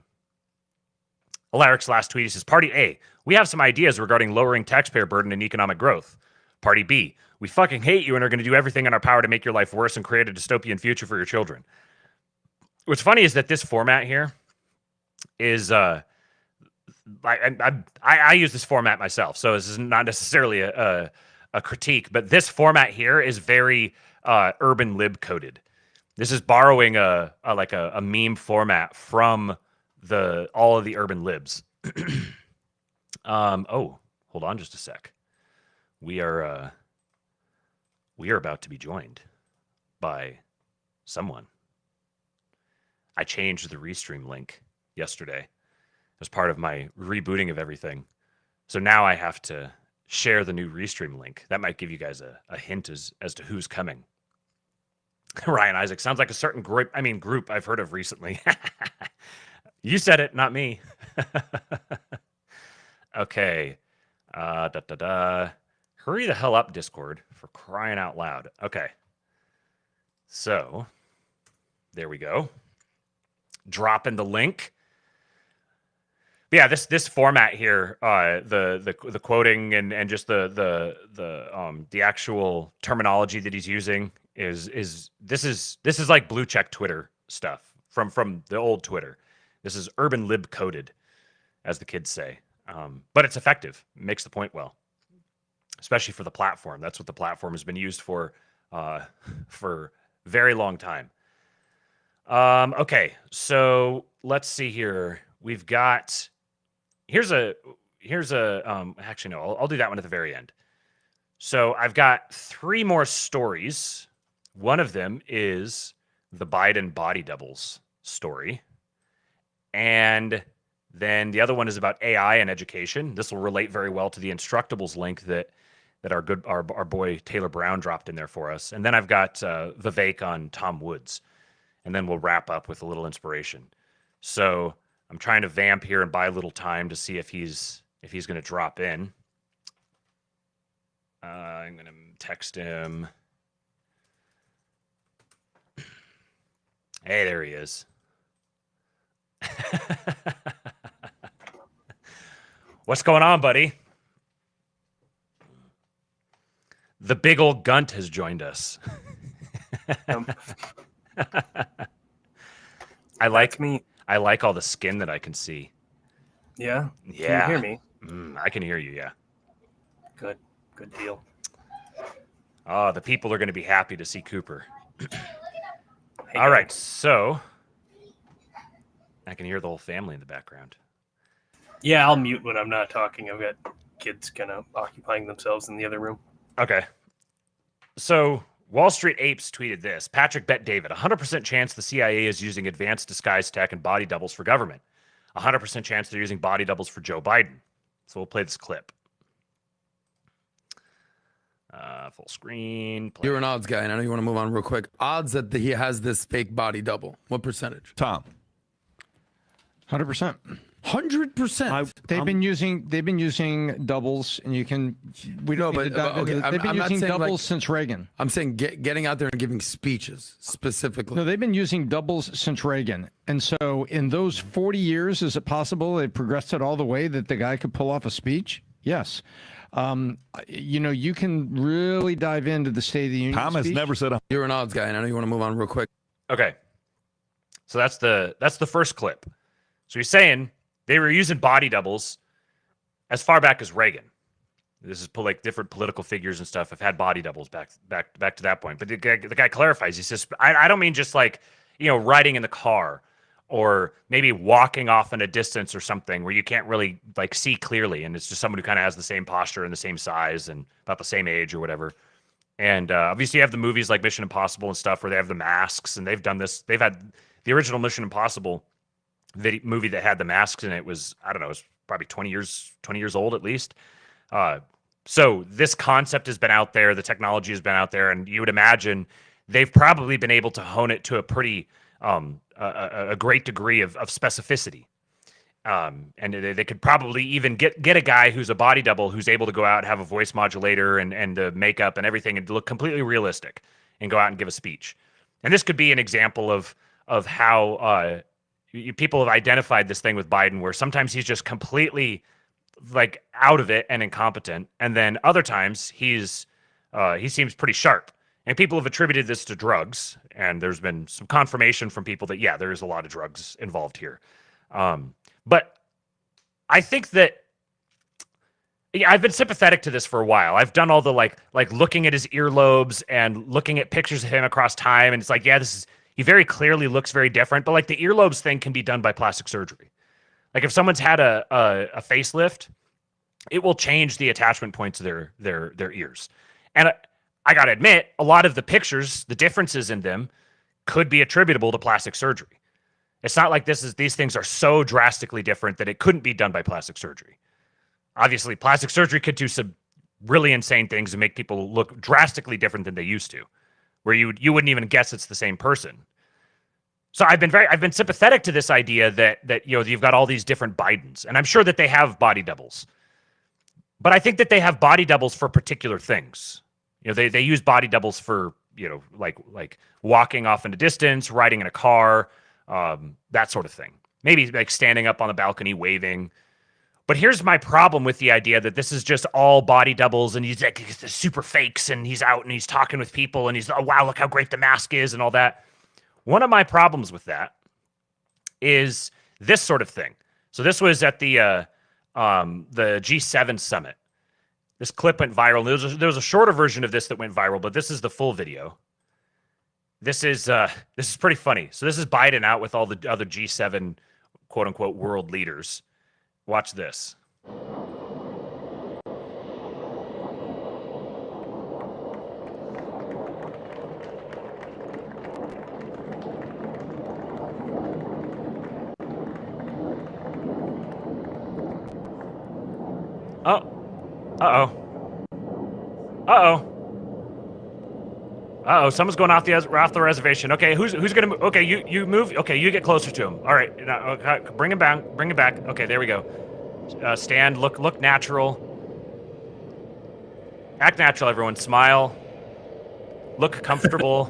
Alaric's last tweet, he says, Party A, we have some ideas regarding lowering taxpayer burden and economic growth. Party B, we fucking hate you and are going to do everything in our power to make your life worse and create a dystopian future for your children. What's funny is that this format here is I use this format myself, so this is not necessarily a critique, but this format here is very urban lib coded. This is borrowing a meme format from all of the urban libs. Oh, hold on just a sec. We are about to be joined by someone. I changed the Restream link yesterday as part of my rebooting of everything. So now I have to share the new Restream link. That might give you guys a hint as to who's coming. Ryan Isaac sounds like a certain group I've heard of recently. You said it, not me. Okay. Hurry the hell up, Discord, for crying out loud. Okay. So, there we go. Drop in the link. Yeah, this format here, the quoting and just the actual terminology that he's using is like blue check Twitter stuff from the old Twitter. This is urban lib coded, as the kids say. But it's effective. It makes the point well, especially for the platform. That's what the platform has been used for a very long time. Okay, so let's see here. We've got actually no, I'll do that one at the very end. So I've got 3 more stories. One of them is the Biden body doubles story, and then the other one is about AI and education. This will relate very well to the Instructables link that our boy Taylor Brown dropped in there for us. And then I've got Vivek on Tom Woods, and then we'll wrap up with a little inspiration. So I'm trying to vamp here and buy a little time to see if he's going to drop in. I'm going to text him. Hey, there he is. What's going on, buddy? The big old Gunt has joined us. I like all the skin that I can see. Yeah? Yeah. Can you hear me? I can hear you, yeah. Good deal. Oh, the people are going to be happy to see Cooper. Hey, all right, so I can hear the whole family in the background. Yeah, I'll mute when I'm not talking. I've got kids kind of occupying themselves in the other room. Okay. So Wall Street Apes tweeted this. Patrick Bet David, 100% chance the CIA is using advanced disguise tech and body doubles for government. 100% chance they're using body doubles for Joe Biden. So we'll play this clip. Full screen. Play. You're an odds guy, and I know you want to move on real quick. Odds that he has this fake body double. What percentage? Tom. 100%. 100%. They've been using doubles, and you can. We don't. No, but okay. They've been using doubles since Reagan. I'm saying getting out there and giving speeches specifically. No, they've been using doubles since Reagan, and so in those 40 years, is it possible they progressed it all the way that the guy could pull off a speech? Yes. You can really dive into the State of the Union. Tom has speech. never said. You're an odds guy, and I know you want to move on real quick. Okay. So that's the first clip. So he's saying they were using body doubles as far back as Reagan. This is like different political figures and stuff have had body doubles back to that point. But the guy clarifies. He says, I don't mean just like, riding in the car or maybe walking off in a distance or something where you can't really like see clearly. And it's just someone who kind of has the same posture and the same size and about the same age or whatever. And obviously you have the movies like Mission Impossible and stuff where they have the masks, and they've done this. They've had the original Mission Impossible movie that had the masks in it was, I don't know, it was probably 20 years old at least. So this concept has been out there, the technology has been out there, and you would imagine they've probably been able to hone it to a pretty a great degree of specificity. And they could probably even get a guy who's a body double who's able to go out and have a voice modulator and the makeup and everything and look completely realistic and go out and give a speech. And this could be an example of how people have identified this thing with Biden, where sometimes he's just completely like out of it and incompetent, and then other times he seems pretty sharp. And people have attributed this to drugs, and there's been some confirmation from people that there is a lot of drugs involved here. But I think that I've been sympathetic to this for a while. I've done all the like looking at his earlobes and looking at pictures of him across time, and it's like, yeah, he very clearly looks very different. But like the earlobes thing can be done by plastic surgery. Like if someone's had a facelift, it will change the attachment points of their ears. And I gotta admit, a lot of the pictures, the differences in them, could be attributable to plastic surgery. It's not like these things are so drastically different that it couldn't be done by plastic surgery. Obviously, plastic surgery could do some really insane things and make people look drastically different than they used to, where you wouldn't even guess it's the same person. So I've been sympathetic to this idea that you've got all these different Bidens, and I'm sure that they have body doubles. But I think that they have body doubles for particular things. They use body doubles for, like walking off in a distance, riding in a car, that sort of thing. Maybe like standing up on the balcony waving. But here's my problem with the idea that this is just all body doubles and he's like super fakes and he's out and he's talking with people and he's, oh, wow, look how great the mask is and all that. One of my problems with that is this sort of thing. So this was at the G7 summit. This clip went viral. There was a shorter version of this that went viral, but this is the full video. This is pretty funny. So this is Biden out with all the other G7 quote unquote world leaders. Watch this. Oh. Uh-oh. Uh-oh. Uh-oh, someone's going off the reservation. Okay, who's gonna move? Okay, you move. Okay, you get closer to him. All right, now, bring him back. Bring him back. Okay, there we go. Stand. Look natural. Act natural, everyone. Smile. Look comfortable.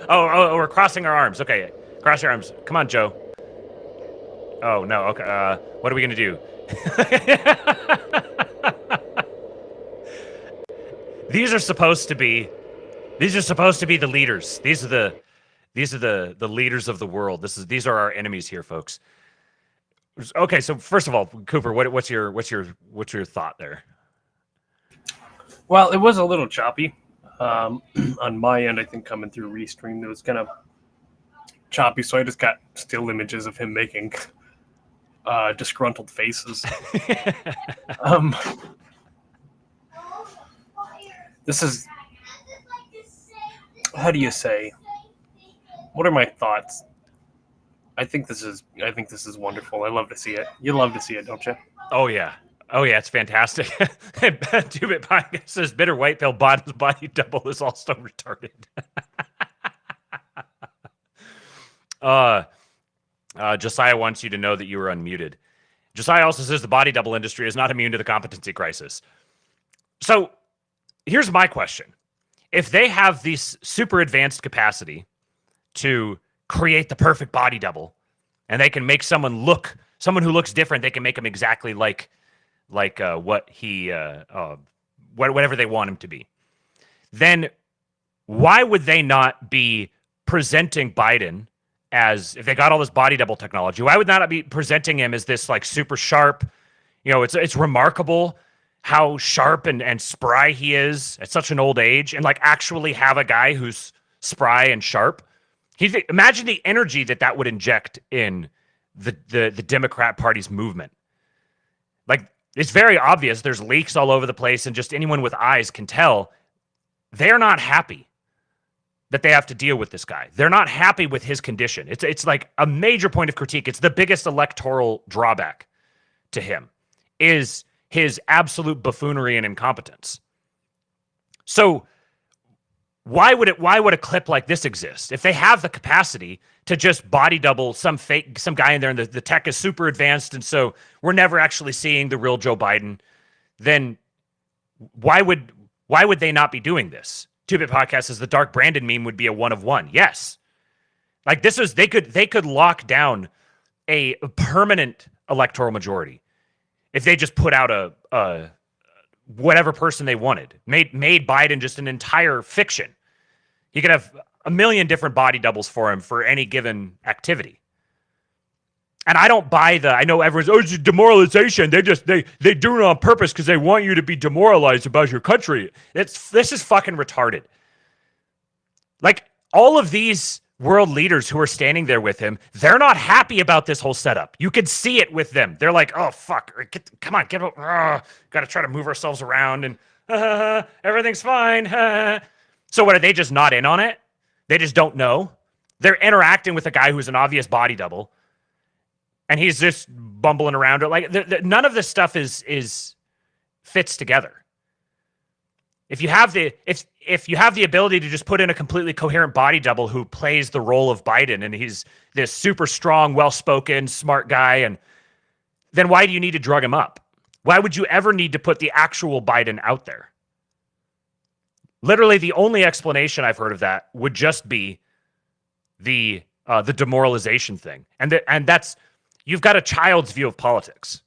Oh, we're crossing our arms. Okay, cross your arms. Come on, Joe. Oh, no. Okay. What are we going to do? These are supposed to be the leaders. These are the leaders of the world. These are our enemies here, folks. Okay, so first of all, Cooper, what's your thought there? Well, it was a little choppy. On my end, I think coming through Restream, it was kind of choppy, so I just got still images of him making disgruntled faces. This is, how do you say? What are my thoughts? I think this is wonderful. I love to see it. You love to see it, don't you? Oh yeah, it's fantastic. Two-Bit Podcast says bitter white pill body double is also retarded. Josiah wants you to know that you were unmuted. Josiah also says the body double industry is not immune to the competency crisis. So here's my question. If they have this super advanced capacity to create the perfect body double, and they can make someone who looks different, they can make him exactly like what he whatever they want him to be, then why would they not be presenting Biden as, if they got all this body double technology, why would not be presenting him as this like super sharp, it's remarkable how sharp and spry he is at such an old age, and like actually have a guy who's spry and sharp. Imagine the energy that would inject in the Democrat Party's movement. Like, it's very obvious. There's leaks all over the place, and just anyone with eyes can tell they're not happy that they have to deal with this guy. They're not happy with his condition. It's like a major point of critique. It's the biggest electoral drawback to him, is his absolute buffoonery and incompetence. So why would a clip like this exist? If they have the capacity to just body double some guy in there, and the tech is super advanced, and so we're never actually seeing the real Joe Biden, then why would they not be doing this? Two-Bit Podcast says the Dark Brandon meme would be a 1 of 1. Yes. Like, this is, they could lock down a permanent electoral majority if they just put out a whatever person they wanted, made Biden just an entire fiction. He could have a million different body doubles for him for any given activity. And I don't buy I know everyone's, oh, it's demoralization. They do it on purpose because they want you to be demoralized about your country. This is fucking retarded. Like, all of these world leaders who are standing there with him, they're not happy about this whole setup. You could see it with them. They're like, oh, fuck. Come on, get up. Got to try to move ourselves around and everything's fine. So what, are they just not in on it? They just don't know? They're interacting with a guy who's an obvious body double. And he's just bumbling around. Like, none of this stuff fits together. If you have the ability to just put in a completely coherent body double who plays the role of Biden, and he's this super strong, well-spoken, smart guy, and then why do you need to drug him up? Why would you ever need to put the actual Biden out there? Literally, the only explanation I've heard of that would just be the demoralization thing, and that's. You've got a child's view of politics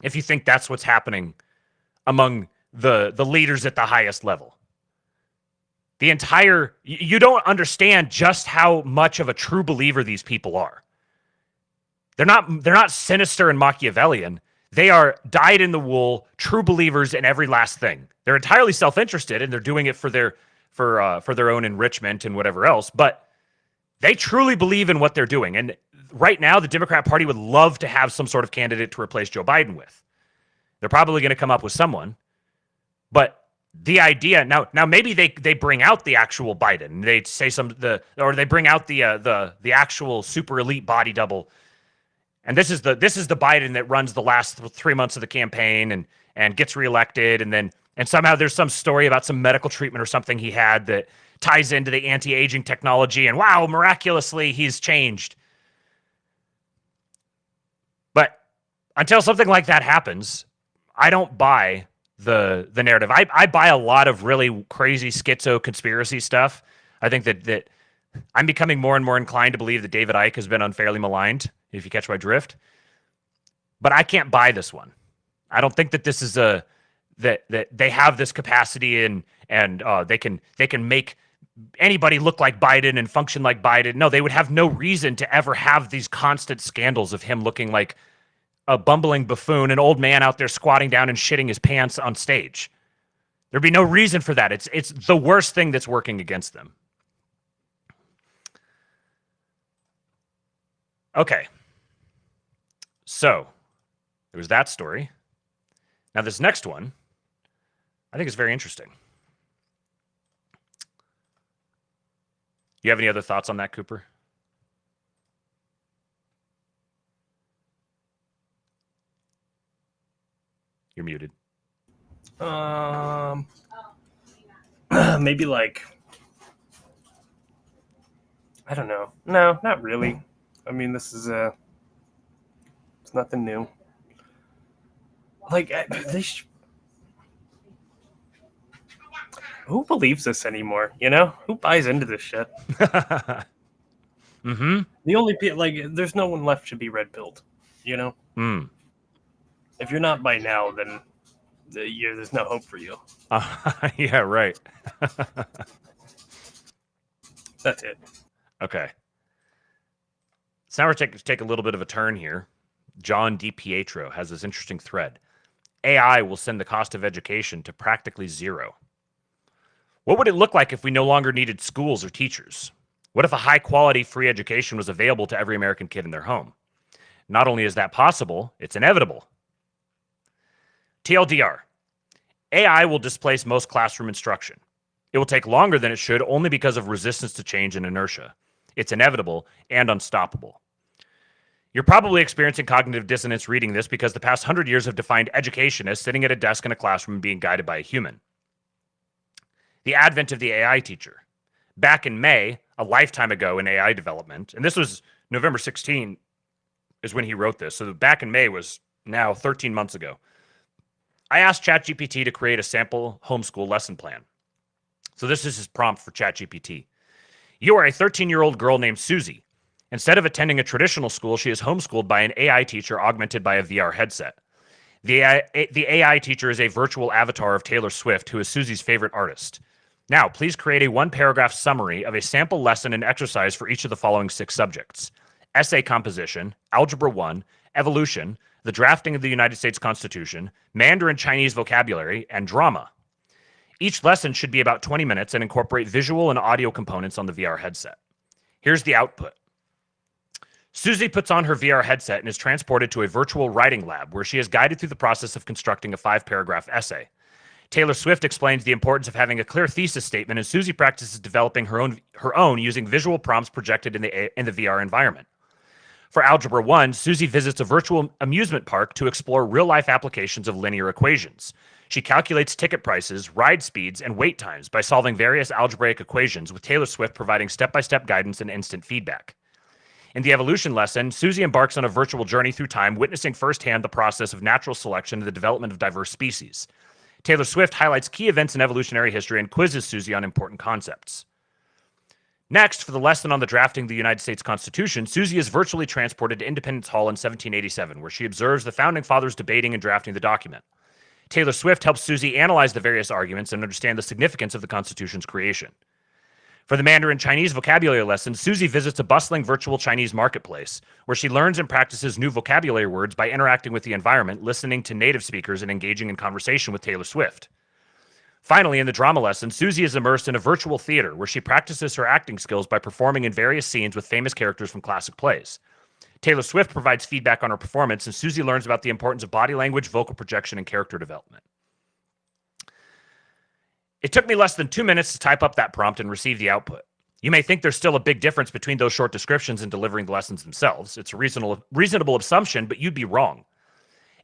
if you think that's what's happening among the leaders at the highest level. You don't understand just how much of a true believer these people are. They're not sinister and Machiavellian. They are dyed-in-the-wool, true believers in every last thing. They're entirely self-interested, and they're doing it for their own enrichment and whatever else, but they truly believe in what they're doing. And right now, the Democrat Party would love to have some sort of candidate to replace Joe Biden with. They're probably going to come up with someone. But the idea now maybe they bring out the actual Biden. They say or they bring out the actual super elite body double. And this is the Biden that runs the last 3 months of the campaign and gets reelected, and somehow there's some story about some medical treatment or something he had that ties into the anti-aging technology, and wow, miraculously he's changed. But until something like that happens, I don't buy the narrative. I buy a lot of really crazy schizo conspiracy stuff. I think that I'm becoming more and more inclined to believe that David Icke has been unfairly maligned, if you catch my drift. But I can't buy this one. I don't think that this is that they have this capacity and they can make anybody look like Biden and function like Biden. No, they would have no reason to ever have these constant scandals of him looking like a bumbling buffoon, an old man out there squatting down and shitting his pants on stage. There'd be no reason for that. It's the worst thing that's working against them. Okay. So, there was that story. Now this next one, I think is very interesting. You have any other thoughts on that, Cooper? You're muted. Maybe like, I don't know. No, not really. I mean, this is it's nothing new. Like, who believes this anymore? You know, who buys into this shit? Mm-hmm. The only people, like, there's no one left to be red pilled. You know. Mm. If you're not by now, then there's no hope for you. Yeah, right. That's it. Okay. So now we're take a little bit of a turn here. John DiPietro has this interesting thread. AI will send the cost of education to practically zero. What would it look like if we no longer needed schools or teachers? What if a high-quality free education was available to every American kid in their home? Not only is that possible, it's inevitable. TLDR, AI will displace most classroom instruction. It will take longer than it should only because of resistance to change and inertia. It's inevitable and unstoppable. You're probably experiencing cognitive dissonance reading this because the past 100 years have defined education as sitting at a desk in a classroom and being guided by a human. The advent of the AI teacher. Back in May, a lifetime ago in AI development, and this was November 16 is when he wrote this, so back in May was now 13 months ago. I asked ChatGPT to create a sample homeschool lesson plan. So this is his prompt for ChatGPT. You are a 13-year-old girl named Susie. Instead of attending a traditional school, she is homeschooled by an AI teacher augmented by a VR headset. The AI teacher is a virtual avatar of Taylor Swift, who is Susie's favorite artist. Now, please create a 1-paragraph summary of a sample lesson and exercise for each of the following 6 subjects: essay composition, Algebra 1, evolution, the drafting of the United States Constitution, Mandarin Chinese vocabulary, and drama. Each lesson should be about 20 minutes and incorporate visual and audio components on the VR headset. Here's the output. Susie puts on her VR headset and is transported to a virtual writing lab where she is guided through the process of constructing a 5-paragraph essay. Taylor Swift explains the importance of having a clear thesis statement, and Susie practices developing her own using visual prompts projected in the VR environment. For Algebra 1, Susie visits a virtual amusement park to explore real-life applications of linear equations. She calculates ticket prices, ride speeds, and wait times by solving various algebraic equations, with Taylor Swift providing step-by-step guidance and instant feedback. In the evolution lesson, Susie embarks on a virtual journey through time, witnessing firsthand the process of natural selection and the development of diverse species. Taylor Swift highlights key events in evolutionary history and quizzes Susie on important concepts. Next, for the lesson on the drafting of the United States Constitution, Susie is virtually transported to Independence Hall in 1787, where she observes the Founding Fathers debating and drafting the document. Taylor Swift helps Susie analyze the various arguments and understand the significance of the Constitution's creation. For the Mandarin Chinese vocabulary lesson, Susie visits a bustling virtual Chinese marketplace, where she learns and practices new vocabulary words by interacting with the environment, listening to native speakers, and engaging in conversation with Taylor Swift. Finally, in the drama lesson, Susie is immersed in a virtual theater where she practices her acting skills by performing in various scenes with famous characters from classic plays. Taylor Swift provides feedback on her performance, and Susie learns about the importance of body language, vocal projection, and character development. It took me less than 2 minutes to type up that prompt and receive the output. You may think there's still a big difference between those short descriptions and delivering the lessons themselves. It's a reasonable assumption, but you'd be wrong.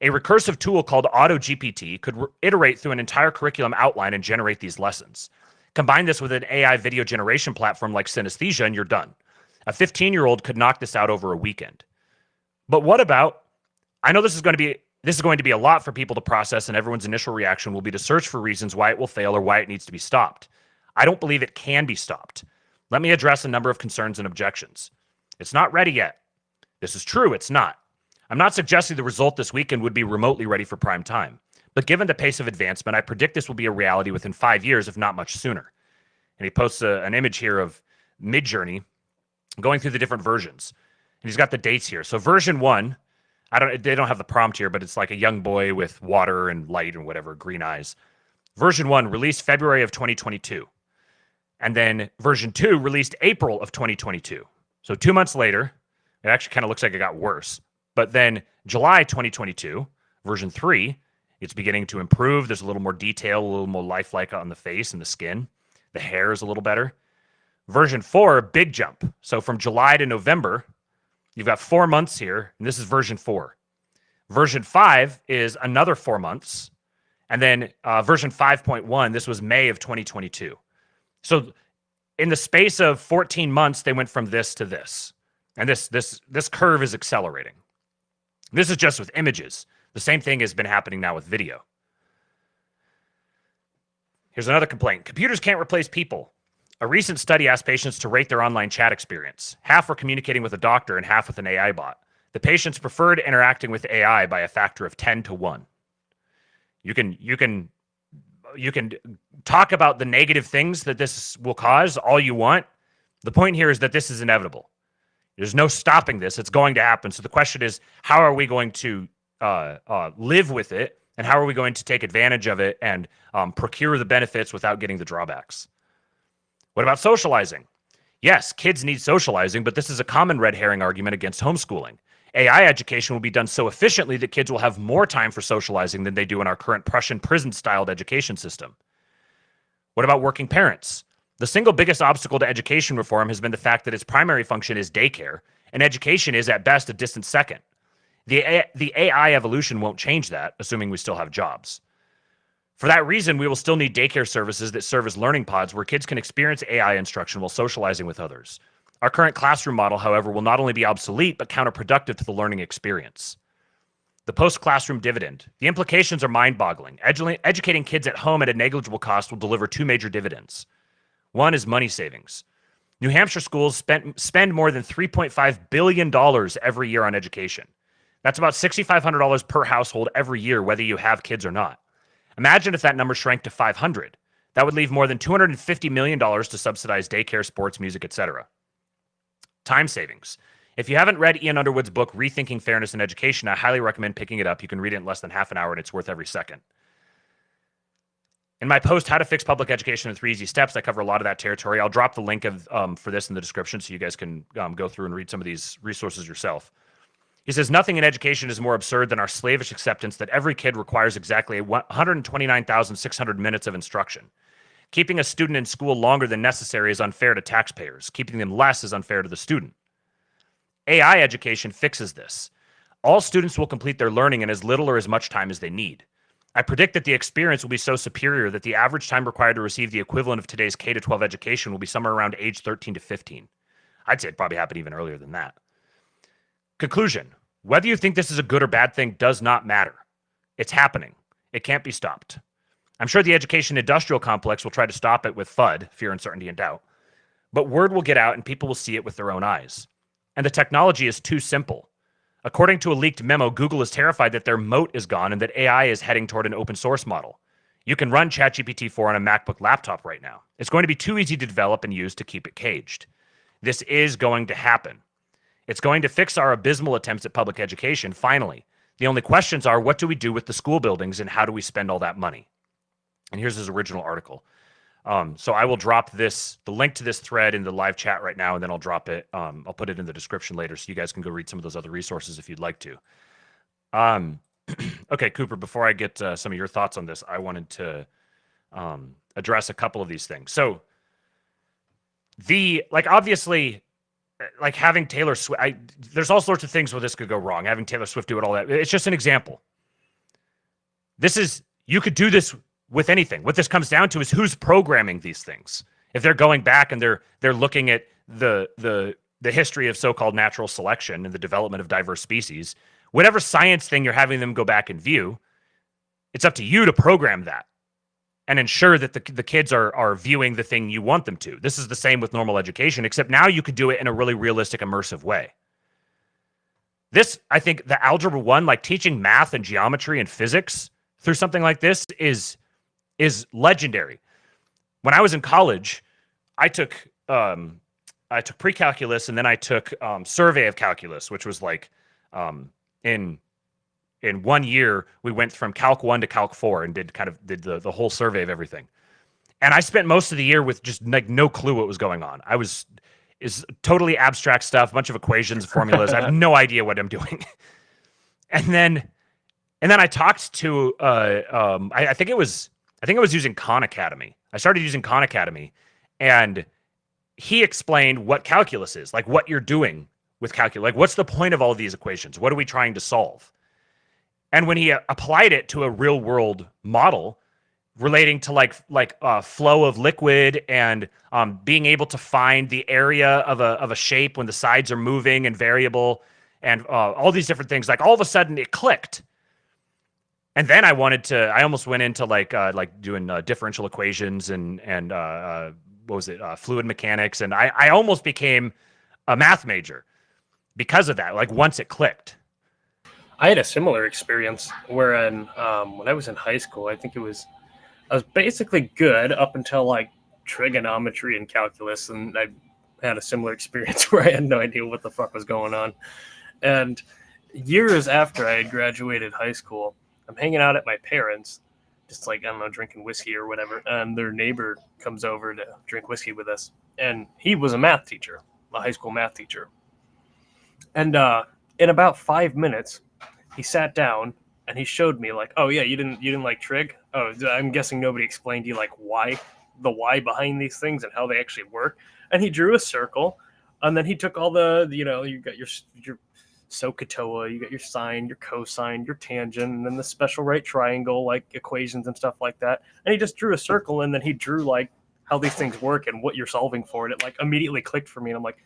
A recursive tool called AutoGPT could iterate through an entire curriculum outline and generate these lessons. Combine this with an AI video generation platform like Synesthesia, and you're done. A 15-year-old could knock this out over a weekend. But what about, I know this is going to be a lot for people to process, and everyone's initial reaction will be to search for reasons why it will fail or why it needs to be stopped. I don't believe it can be stopped. Let me address a number of concerns and objections. It's not ready yet. This is true, it's not. I'm not suggesting the result this weekend would be remotely ready for prime time, but given the pace of advancement, I predict this will be a reality within 5 years, if not much sooner. And he posts an image here of Midjourney going through the different versions. And he's got the dates here. So version 1, they don't have the prompt here, but it's like a young boy with water and light and whatever, green eyes. Version 1 released February of 2022. And then version 2 released April of 2022. So 2 months later, it actually kind of looks like it got worse. But then July 2022, version 3, it's beginning to improve. There's a little more detail, a little more lifelike on the face and the skin. The hair is a little better. Version 4, big jump. So from July to November, you've got 4 months here, and this is version 4. Version 5 is another 4 months. And then version 5.1, this was May of 2022. So in the space of 14 months, they went from this to this. And this curve is accelerating. This is just with images. The same thing has been happening now with video. Here's another complaint. Computers can't replace people. A recent study asked patients to rate their online chat experience. Half were communicating with a doctor and half with an AI bot. The patients preferred interacting with AI by a factor of 10 to 1. You can talk about the negative things that this will cause all you want. The point here is that this is inevitable. There's no stopping this. It's going to happen. So the question is, how are we going to live with it, and how are we going to take advantage of it and procure the benefits without getting the drawbacks? What about socializing? Yes, kids need socializing, but this is a common red herring argument against homeschooling. AI education will be done so efficiently that kids will have more time for socializing than they do in our current Prussian prison-styled education system. What about working parents? The single biggest obstacle to education reform has been the fact that its primary function is daycare, and education is at best a distant second. The AI evolution won't change that, assuming we still have jobs. For that reason, we will still need daycare services that serve as learning pods where kids can experience AI instruction while socializing with others. Our current classroom model, however, will not only be obsolete, but counterproductive to the learning experience. The post-classroom dividend. The implications are mind-boggling. Educating kids at home at a negligible cost will deliver 2 major dividends. One is money savings. New Hampshire schools spend more than $3.5 billion every year on education. That's about $6,500 per household every year, whether you have kids or not. Imagine if that number shrank to 500. That would leave more than $250 million to subsidize daycare, sports, music, etc. Time savings. If you haven't read Ian Underwood's book, Rethinking Fairness in Education, I highly recommend picking it up. You can read it in less than half an hour, and it's worth every second. In my post, How to Fix Public Education in 3 Easy Steps, I cover a lot of that territory. I'll drop the link for this in the description so you guys can go through and read some of these resources yourself. He says, nothing in education is more absurd than our slavish acceptance that every kid requires exactly 129,600 minutes of instruction. Keeping a student in school longer than necessary is unfair to taxpayers. Keeping them less is unfair to the student. AI education fixes this. All students will complete their learning in as little or as much time as they need. I predict that the experience will be so superior that the average time required to receive the equivalent of today's K-12 education will be somewhere around age 13 to 15. I'd say it'd probably happen even earlier than that. Conclusion. Whether you think this is a good or bad thing does not matter. It's happening. It can't be stopped. I'm sure the education industrial complex will try to stop it with FUD, fear, uncertainty, and doubt. But word will get out and people will see it with their own eyes. And the technology is too simple. According to a leaked memo, Google is terrified that their moat is gone and that AI is heading toward an open source model. You can run ChatGPT 4 on a MacBook laptop right now. It's going to be too easy to develop and use to keep it caged. This is going to happen. It's going to fix our abysmal attempts at public education, finally. The only questions are, what do we do with the school buildings and how do we spend all that money? And here's his original article. So I will drop the link to this thread in the live chat right now, and then I'll drop it. I'll put it in the description later so you guys can go read some of those other resources if you'd like to. Okay, Cooper, before I get some of your thoughts on this, I wanted to address a couple of these things. So obviously, like having Taylor Swift, there's all sorts of things where this could go wrong. Having Taylor Swift do it, all that. It's just an example. You could do this with anything. What this comes down to is who's programming these things. If they're going back and they're looking at the history of so-called natural selection and the development of diverse species, whatever science thing you're having them go back and view, it's up to you to program that and ensure that the kids are viewing the thing you want them to. This is the same with normal education, except now you could do it in a really realistic, immersive way. This, I think, the Algebra 1, like teaching math and geometry and physics through something like this is legendary. When I was in college, I took pre-calculus and then I took survey of calculus, which was like in 1 year we went from Calc 1 to Calc 4 and did the whole survey of everything. And I spent most of the year with just like no clue what was going on. Is totally abstract stuff, a bunch of equations, formulas. I have no idea what I'm doing. And then I talked to I think it was using Khan Academy. I started using Khan Academy, and he explained what calculus is, like what you're doing with calculus. Like, what's the point of all of these equations? What are we trying to solve? And when he applied it to a real world model relating to like flow of liquid and being able to find the area of a shape when the sides are moving and variable and all these different things, like all of a sudden it clicked. And then I almost went into like doing differential equations and what was it, fluid mechanics, and I almost became a math major because of that. Like once it clicked. I had a similar experience wherein when I was in high school, I was basically good up until like trigonometry and calculus, and I had a similar experience where I had no idea what the fuck was going on. And years after I had graduated high school, I'm hanging out at my parents', just like, I don't know, drinking whiskey or whatever, and their neighbor comes over to drink whiskey with us. And he was a math teacher, a high school math teacher. And in about 5 minutes, he sat down and he showed me like, oh yeah, you didn't like trig? Oh, I'm guessing nobody explained to you like the why behind these things and how they actually work. And he drew a circle, and then he took all you got your SOHCAHTOA, you got your sine, your cosine, your tangent, and then the special right triangle, like equations and stuff like that. And he just drew a circle, and then he drew like how these things work and what you're solving for. And it like immediately clicked for me. And I'm like,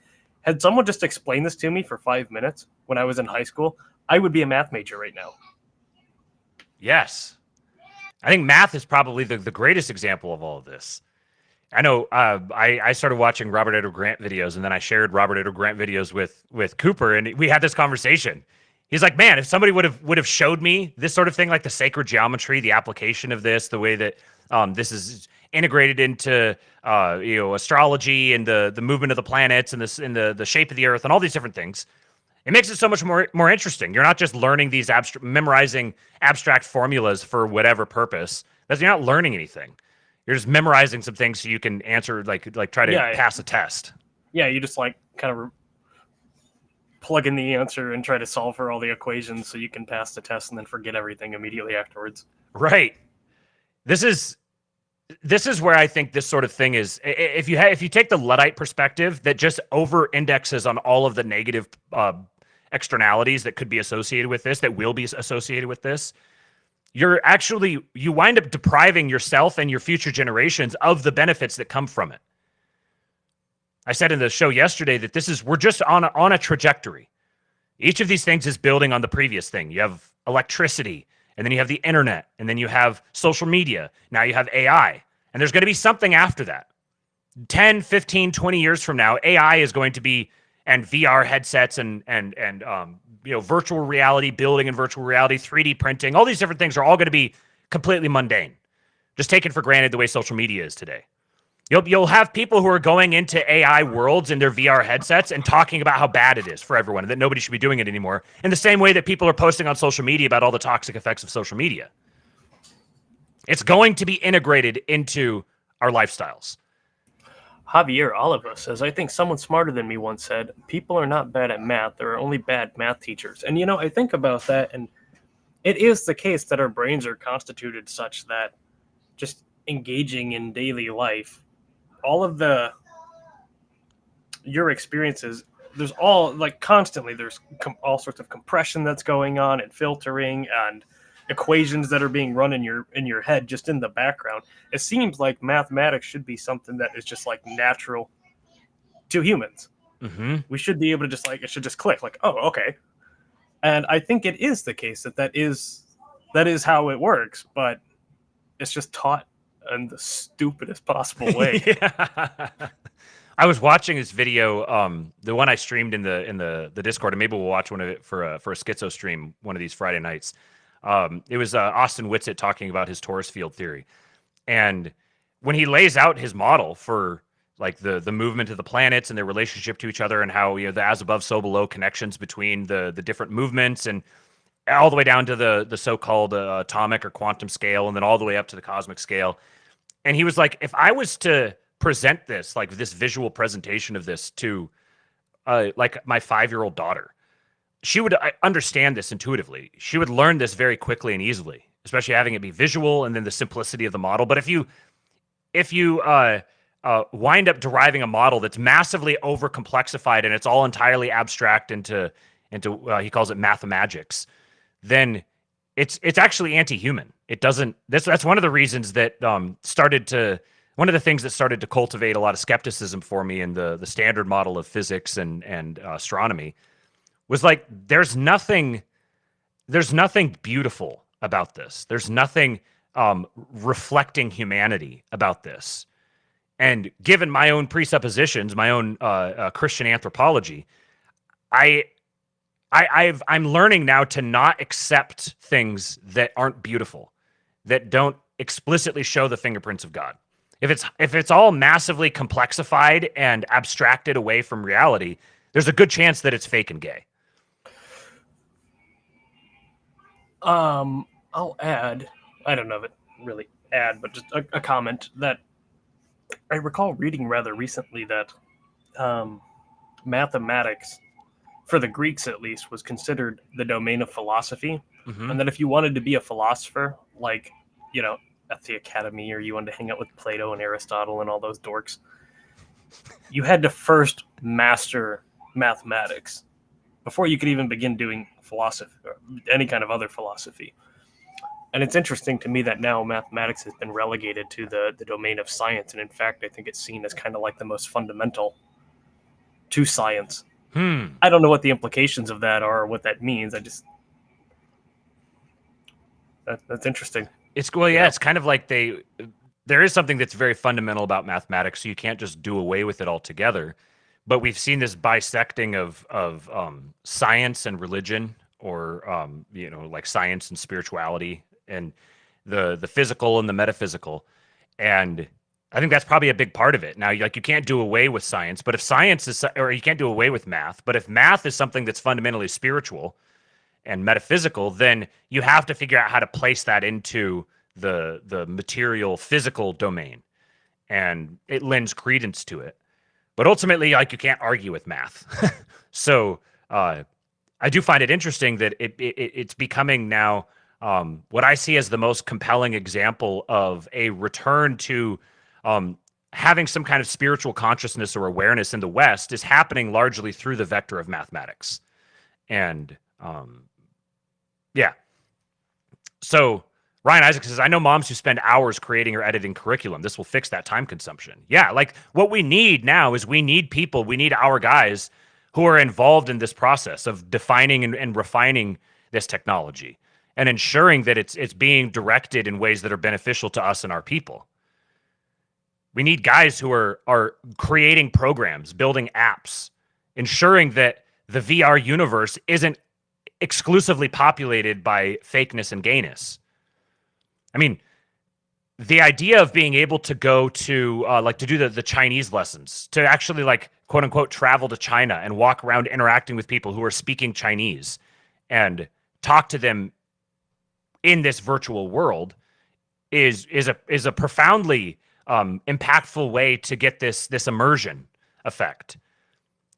had someone just explained this to me for 5 minutes when I was in high school, I would be a math major right now. Yes. I think math is probably the greatest example of all of this. I know I started watching Robert Edward Grant videos, and then I shared Robert Edward Grant videos with Cooper, and we had this conversation. He's like, man, if somebody would have showed me this sort of thing, like the sacred geometry, the application of this, the way that this is, integrated into astrology and the movement of the planets and this and the shape of the earth and all these different things. It makes it so much more interesting. You're not just learning these memorizing abstract formulas for whatever purpose. That's you're not learning anything. You're just memorizing some things so you can answer like try to pass a test. Yeah, you just like kind of plug in the answer and try to solve for all the equations so you can pass the test and then forget everything immediately afterwards. Right. This is where I think this sort of thing is. If you take the Luddite perspective that just over indexes on all of the negative externalities that could be associated with this, that will be associated with this, you wind up depriving yourself and your future generations of the benefits that come from it. I said in the show yesterday that we're just on a trajectory. Each of these things is building on the previous thing. You have electricity, and then you have the internet, and then you have social media. Now you have AI, and there's going to be something after that. 10, 15, 20 years from now, AI is going to be, and VR headsets and virtual reality, building in virtual reality, 3D printing, all these different things are all going to be completely mundane, just taken for granted the way social media is today. You'll have people who are going into AI worlds in their VR headsets and talking about how bad it is for everyone and that nobody should be doing it anymore, in the same way that people are posting on social media about all the toxic effects of social media. It's going to be integrated into our lifestyles. Javier Oliva says, I think someone smarter than me once said, people are not bad at math, there are only bad math teachers. And, I think about that, and it is the case that our brains are constituted such that just engaging in daily life, all of your experiences, there's all like constantly there's all sorts of compression that's going on and filtering and equations that are being run in your head just in the background. It seems like mathematics should be something that is just like natural to humans. Mm-hmm. We should be able to just it should just click like, oh, okay. And I think it is the case that is how it works, but it's just taught in the stupidest possible way. Yeah. I was watching this video, the one I streamed in the Discord, and maybe we'll watch one of it for a schizo stream one of these Friday nights. It was Austin Whitsitt talking about his torus field theory, and when he lays out his model for like the movement of the planets and their relationship to each other, and how the as above so below connections between the different movements, and all the way down to the so-called atomic or quantum scale, and then all the way up to the cosmic scale. And he was like, if I was to present this, like this visual presentation of this to like my 5-year-old daughter, she would understand this intuitively. She would learn this very quickly and easily, especially having it be visual and then the simplicity of the model. But if you wind up deriving a model that's massively overcomplexified and it's all entirely abstract into he calls it mathemagics, then it's actually anti-human. It doesn't. That's one of the reasons that one of the things that started to cultivate a lot of skepticism for me in the standard model of physics and astronomy was like, there's nothing beautiful about this. There's nothing reflecting humanity about this. And given my own presuppositions, my own Christian anthropology, I'm learning now to not accept things that aren't beautiful, that don't explicitly show the fingerprints of God. If it's all massively complexified and abstracted away from reality, there's a good chance that it's fake and gay. I'll add, I don't know if it really add, but just a comment that I recall reading rather recently that mathematics, for the Greeks at least, was considered the domain of philosophy. Mm-hmm. And that if you wanted to be a philosopher, like, at the academy, or you wanted to hang out with Plato and Aristotle and all those dorks, you had to first master mathematics before you could even begin doing philosophy or any kind of other philosophy. And it's interesting to me that now mathematics has been relegated to the domain of science. And in fact, I think it's seen as kind of like the most fundamental to science. I don't know what the implications of that are or what that means. That's interesting. It's kind of like there is something that's very fundamental about mathematics, so you can't just do away with it altogether. But we've seen this bisecting of science and religion, or like science and spirituality, and the physical and the metaphysical. And I think that's probably a big part of it. Now, like, you can't do away with science, but if science is, or you can't do away with math, but if math is something that's fundamentally spiritual and metaphysical, then you have to figure out how to place that into the material, physical domain, and it lends credence to it. But ultimately, like, you can't argue with math. So I do find it interesting that it's becoming now what I see as the most compelling example of a return to having some kind of spiritual consciousness or awareness in the West is happening largely through the vector of mathematics. And yeah. So Ryan Isaac says, I know moms who spend hours creating or editing curriculum. This will fix that time consumption. Yeah, like, what we need now is we need our guys who are involved in this process of defining and refining this technology and ensuring that it's being directed in ways that are beneficial to us and our people. We need guys who are creating programs, building apps, ensuring that the VR universe isn't exclusively populated by fakeness and gayness. I mean, the idea of being able to go to to do the Chinese lessons, to actually, like, quote unquote travel to China and walk around interacting with people who are speaking Chinese and talk to them in this virtual world is a profoundly impactful way to get this immersion effect.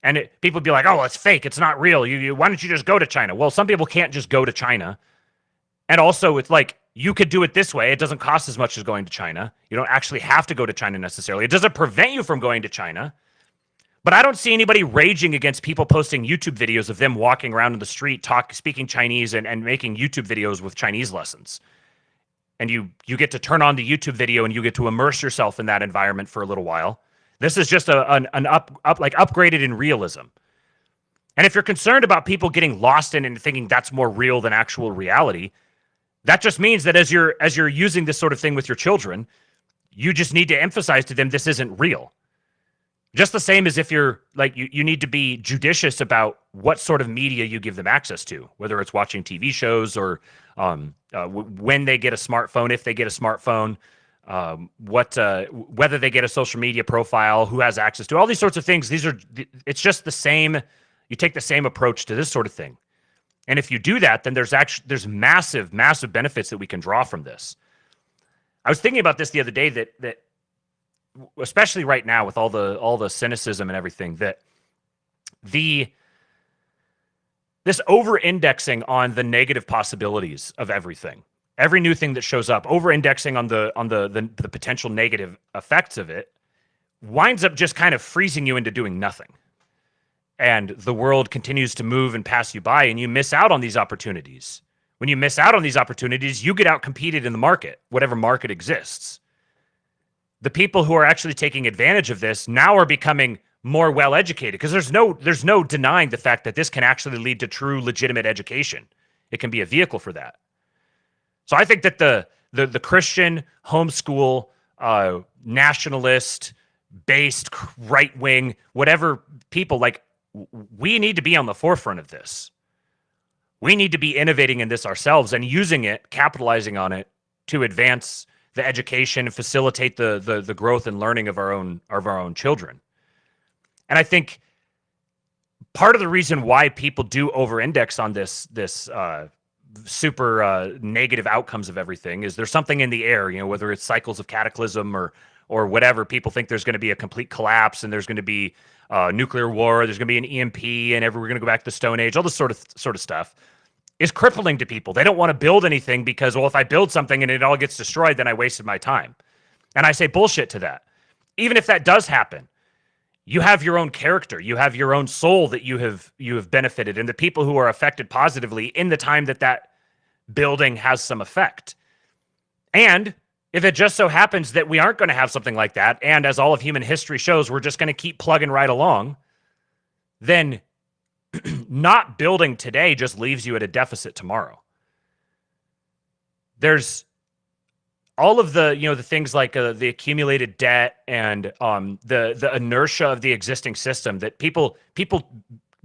And people be like, oh, it's fake, it's not real. Why don't you just go to China? Well, some people can't just go to China. And also, it's like, you could do it this way. It doesn't cost as much as going to China. You don't actually have to go to China necessarily. It doesn't prevent you from going to China. But I don't see anybody raging against people posting YouTube videos of them walking around in the street, speaking Chinese and making YouTube videos with Chinese lessons. And you get to turn on the YouTube video and you get to immerse yourself in that environment for a little while. This is just an upgraded in realism. And if you're concerned about people getting lost in and thinking that's more real than actual reality, that just means that as you're using this sort of thing with your children, you just need to emphasize to them this isn't real. Just the same as if you're like, you need to be judicious about what sort of media you give them access to, whether it's watching TV shows or when they get a smartphone, if they get a smartphone, whether they get a social media profile, who has access to all these sorts of things. It's just the same. You take the same approach to this sort of thing. And if you do that, then there's massive, massive benefits that we can draw from this. I was thinking about this the other day that especially right now with all the cynicism and everything, that this over-indexing on the negative possibilities of everything, every new thing that shows up, over-indexing on the potential negative effects of it, winds up just kind of freezing you into doing nothing. And the world continues to move and pass you by, and you miss out on these opportunities. When you miss out on these opportunities, you get out-competed in the market, whatever market exists. The people who are actually taking advantage of this now are becoming more well-educated, because there's no denying the fact that this can actually lead to true, legitimate education. It can be a vehicle for that. So I think that the Christian, homeschool, nationalist-based, right-wing, whatever people, like, we need to be on the forefront of this. We need to be innovating in this ourselves and using it, capitalizing on it to advance the education and facilitate the growth and learning of our own children. And I think part of the reason why people do over-index on this super negative outcomes of everything is there's something in the air, whether it's cycles of cataclysm or whatever. People think there's going to be a complete collapse and there's going to be nuclear war, there's going to be an EMP, and we're going to go back to the Stone Age. All this sort of stuff is crippling to people. They don't want to build anything because, well, if I build something and it all gets destroyed, then I wasted my time. And I say bullshit to that. Even if that does happen, you have your own character, you have your own soul that you have benefited, and the people who are affected positively in the time that building has some effect. And if it just so happens that we aren't going to have something like that, and as all of human history shows, we're just going to keep plugging right along, then not building today just leaves you at a deficit tomorrow. There's all of the things like the accumulated debt and the inertia of the existing system that people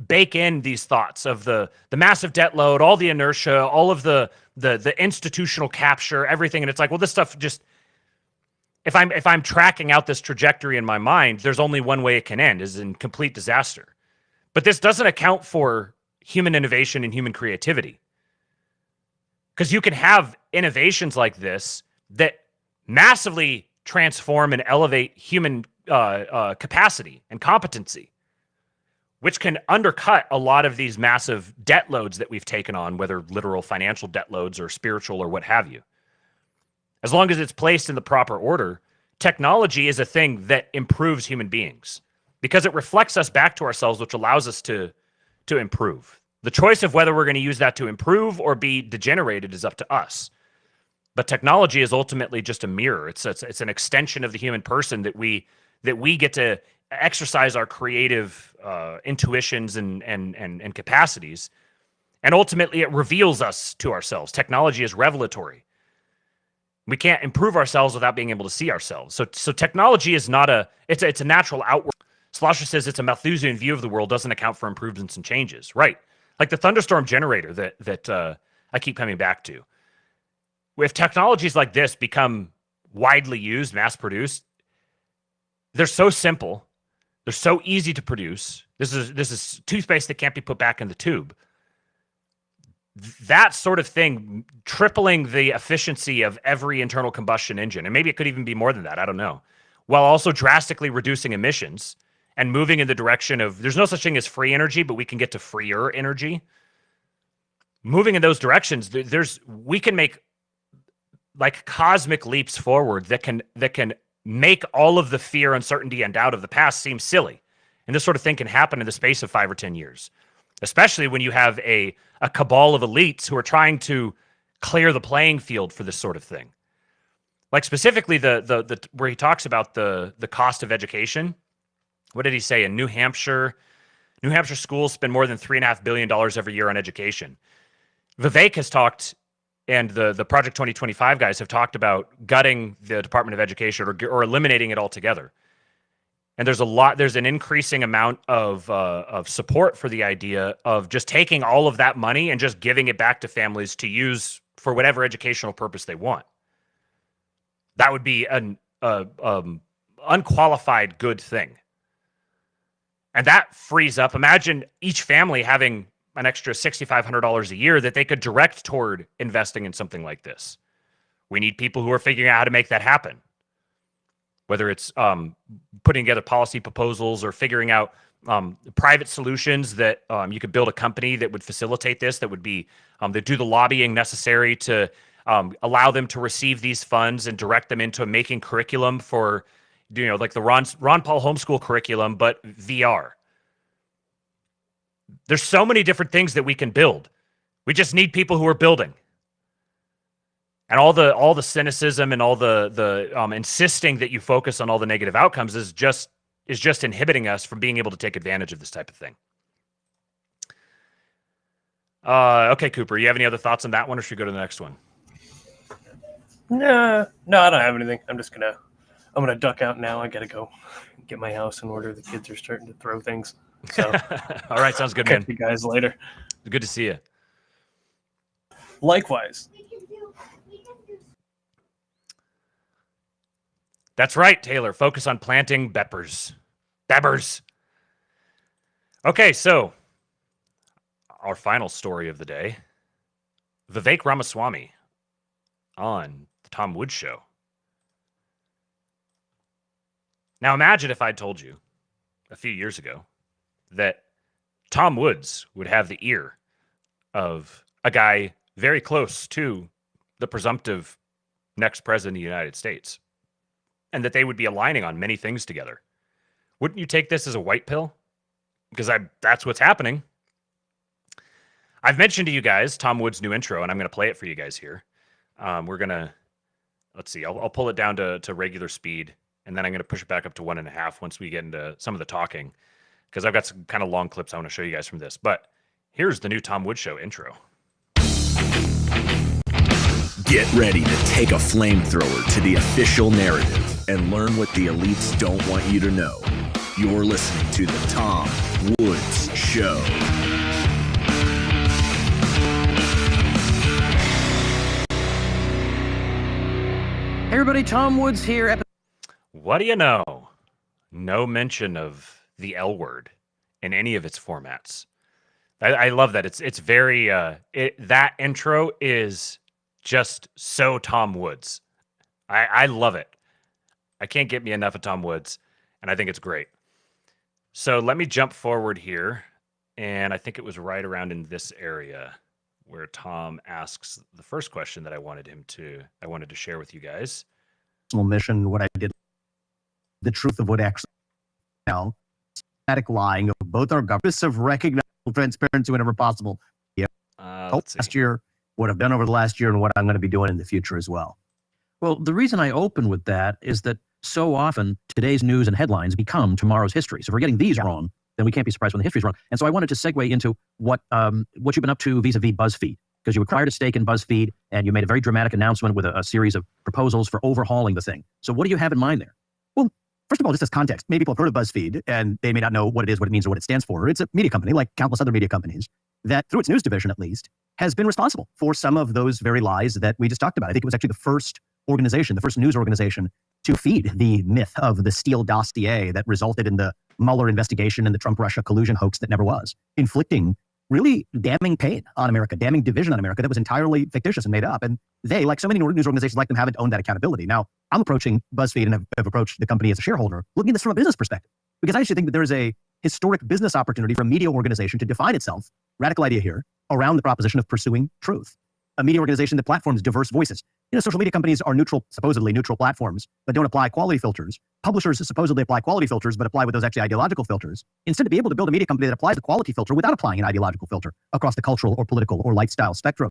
bake in these thoughts of the massive debt load, all the inertia, all of the institutional capture, everything. And it's like, well, this stuff just, if I'm tracking out this trajectory in my mind, there's only one way it can end, is in complete disaster. But this doesn't account for human innovation and human creativity. Because you can have innovations like this that massively transform and elevate human capacity and competency, which can undercut a lot of these massive debt loads that we've taken on, whether literal financial debt loads or spiritual or what have you. As long as it's placed in the proper order, technology is a thing that improves human beings because it reflects us back to ourselves, which allows us to improve. The choice of whether we're going to use that to improve or be degenerated is up to us. But technology is ultimately just a mirror. It's an extension of the human person that we get to exercise our creative intuitions and capacities. And ultimately, it reveals us to ourselves. Technology is revelatory. We can't improve ourselves without being able to see ourselves. So technology is not it's a natural outward. Slosher says it's a Malthusian view of the world, doesn't account for improvements and changes. Right. Like the thunderstorm generator that I keep coming back to. If technologies like this become widely used, mass produced, they're so simple. They're so easy to produce. This is toothpaste that can't be put back in the tube. That sort of thing, tripling the efficiency of every internal combustion engine, and maybe it could even be more than that, I don't know, while also drastically reducing emissions and moving in the direction of, there's no such thing as free energy, but we can get to freer energy. Moving in those directions, we can make like cosmic leaps forward that can make all of the fear, uncertainty, and doubt of the past seem silly. And this sort of thing can happen in the space of 5 or 10 years. Especially when you have a cabal of elites who are trying to clear the playing field for this sort of thing. Like specifically the where he talks about the cost of education. What did he say? In New Hampshire schools spend more than $3.5 billion every year on education. Vivek has talked, and the Project 2025 guys have talked about gutting the Department of Education or eliminating it altogether. And there's an increasing amount of support for the idea of just taking all of that money and just giving it back to families to use for whatever educational purpose they want. That would be an unqualified good thing. And that frees up, imagine each family having an extra $6,500 a year that they could direct toward investing in something like this. We need people who are figuring out how to make that happen. Whether it's putting together policy proposals or figuring out private solutions that you could build a company that would facilitate this, that would be that do the lobbying necessary to allow them to receive these funds and direct them into making curriculum for, like the Ron Paul homeschool curriculum, but VR. There's so many different things that we can build. We just need people who are building. And all the cynicism and all the insisting that you focus on all the negative outcomes is just inhibiting us from being able to take advantage of this type of thing. Okay, Cooper, you have any other thoughts on that one, or should we go to the next one? No, I don't have anything. I'm gonna duck out now. I gotta go get my house in order. The kids are starting to throw things. So, all right, sounds good, man. Catch you guys later. Good to see you. Likewise. That's right, Taylor. Focus on planting beppers. Okay, so our final story of the day. Vivek Ramaswamy on the Tom Woods Show. Now imagine if I'd told you a few years ago that Tom Woods would have the ear of a guy very close to the presumptive next president of the United States, and that they would be aligning on many things together. Wouldn't you take this as a white pill? Because that's what's happening. I've mentioned to you guys Tom Woods' new intro, and I'm going to play it for you guys here. We're going to, let's see, I'll pull it down to regular speed, and then I'm going to push it back up to 1.5 once we get into some of the talking, because I've got some kind of long clips I want to show you guys from this. But here's the new Tom Woods Show intro. Get ready to take a flamethrower to the official narrative and learn what the elites don't want you to know. You're listening to the Tom Woods Show. Hey everybody, Tom Woods here. What do you know? No mention of the L word in any of its formats. I love that. It's very that intro is just so Tom Woods. I love it. I can't get me enough of Tom Woods, and I think it's great. So let me jump forward here, and I think it was right around in this area where Tom asks the first question that I wanted to share with you guys. Mission, what I did, the truth of what actually now, static lying of both our governments of recognizable transparency whenever possible. Yeah, last year, what I've done over the last year, and what I'm going to be doing in the future as well. Well, the reason I open with that is that so often today's news and headlines become tomorrow's history. So if we're getting these wrong, then we can't be surprised when the history's wrong. And so I wanted to segue into what you've been up to vis-a-vis BuzzFeed, because you acquired a stake in BuzzFeed and you made a very dramatic announcement with a series of proposals for overhauling the thing. So what do you have in mind there? Well, first of all, just as context, many people have heard of BuzzFeed and they may not know what it is, what it means, or what it stands for. It's a media company like countless other media companies that, through its news division at least, has been responsible for some of those very lies that we just talked about. I think it was actually the first organization, the first news organization to feed the myth of the Steele dossier that resulted in the Mueller investigation and the Trump-Russia collusion hoax that never was, inflicting really damning pain on America, damning division on America that was entirely fictitious and made up. And they, like so many news organizations like them, haven't owned that accountability. Now, I'm approaching BuzzFeed and have approached the company as a shareholder, looking at this from a business perspective, because I actually think that there is a historic business opportunity for a media organization to define itself, radical idea here, around the proposition of pursuing truth. A media organization that platforms diverse voices. You know, social media companies are neutral, supposedly neutral platforms, but don't apply quality filters. Publishers supposedly apply quality filters, but apply with those actually ideological filters. Instead, to be able to build a media company that applies the quality filter without applying an ideological filter across the cultural or political or lifestyle spectrum,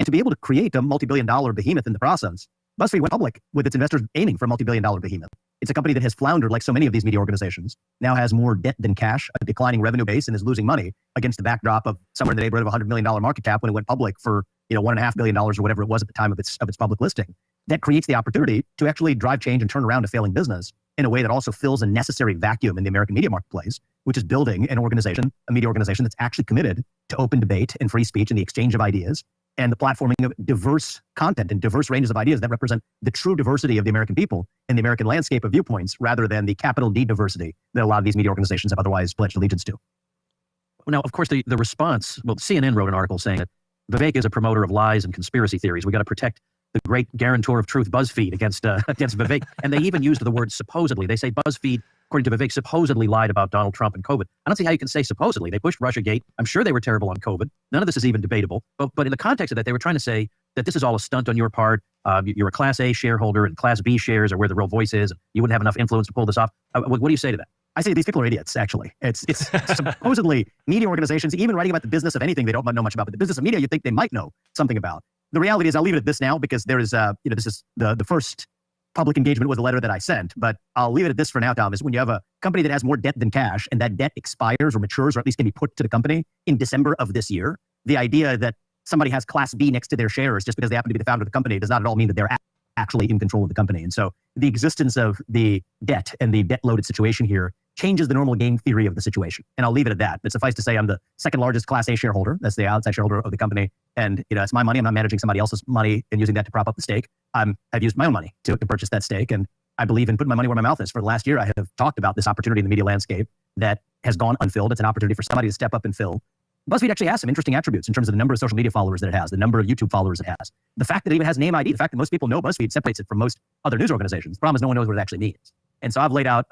and to be able to create a multi-billion-dollar behemoth in the process, BuzzFeed went public with its investors aiming for a multi-billion-dollar behemoth. It's a company that has floundered like so many of these media organizations, now has more debt than cash, a declining revenue base, and is losing money against the backdrop of somewhere in the neighborhood of $100 million market cap when it went public for $1.5 billion or whatever it was at the time of its public listing. That creates the opportunity to actually drive change and turn around a failing business in a way that also fills a necessary vacuum in the American media marketplace, which is building an organization, a media organization that's actually committed to open debate and free speech and the exchange of ideas and the platforming of diverse content and diverse ranges of ideas that represent the true diversity of the American people and the American landscape of viewpoints, rather than the capital D diversity that a lot of these media organizations have otherwise pledged allegiance to. Now, of course, the response, well, CNN wrote an article saying that Vivek is a promoter of lies and conspiracy theories. We got to protect the great guarantor of truth, BuzzFeed, against Vivek. And they even used the word supposedly. They say BuzzFeed, according to Vivek, supposedly lied about Donald Trump and COVID. I don't see how you can say supposedly. They pushed Russiagate. I'm sure they were terrible on COVID. None of this is even debatable. But in the context of that, they were trying to say that this is all a stunt on your part. You're a Class A shareholder, and Class B shares are where the real voice is. You wouldn't have enough influence to pull this off. What do you say to that? I say these people are idiots, actually. It's supposedly media organizations, even writing about the business of anything they don't know much about, but the business of media, you'd think they might know something about. The reality is, I'll leave it at this now, because there is, this is the first public engagement was a letter that I sent, but I'll leave it at this for now, Tom, is when you have a company that has more debt than cash, and that debt expires or matures, or at least can be put to the company in December of this year, the idea that somebody has Class B next to their shares just because they happen to be the founder of the company does not at all mean that they're actually in control of the company. And so the existence of the debt and the debt-loaded situation here changes the normal game theory of the situation. And I'll leave it at that. But suffice to say, I'm the second largest Class A shareholder. That's the outside shareholder of the company. And it's my money. I'm not managing somebody else's money and using that to prop up the stake. I've used my own money to purchase that stake. And I believe in putting my money where my mouth is. For the last year, I have talked about this opportunity in the media landscape that has gone unfilled. It's an opportunity for somebody to step up and fill. BuzzFeed actually has some interesting attributes in terms of the number of social media followers that it has, the number of YouTube followers it has. The fact that it even has name ID, the fact that most people know BuzzFeed separates it from most other news organizations. The problem is no one knows what it actually means. And so I've laid out,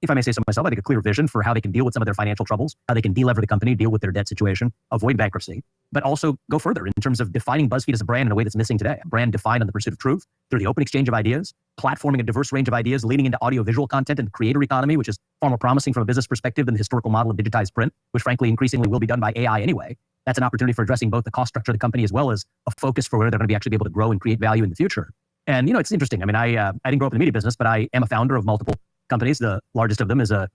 if I may say so myself, I think a clear vision for how they can deal with some of their financial troubles, how they can delever the company, deal with their debt situation, avoid bankruptcy, but also go further in terms of defining BuzzFeed as a brand in a way that's missing today. A brand defined on the pursuit of truth through the open exchange of ideas, platforming a diverse range of ideas, leaning into audio-visual content and the creator economy, which is far more promising from a business perspective than the historical model of digitized print, which frankly increasingly will be done by AI anyway. That's an opportunity for addressing both the cost structure of the company as well as a focus for where they're going to be actually be able to grow and create value in the future. And, it's interesting. I mean, I didn't grow up in the media business, but I am a founder of multiple companies. The largest of them is a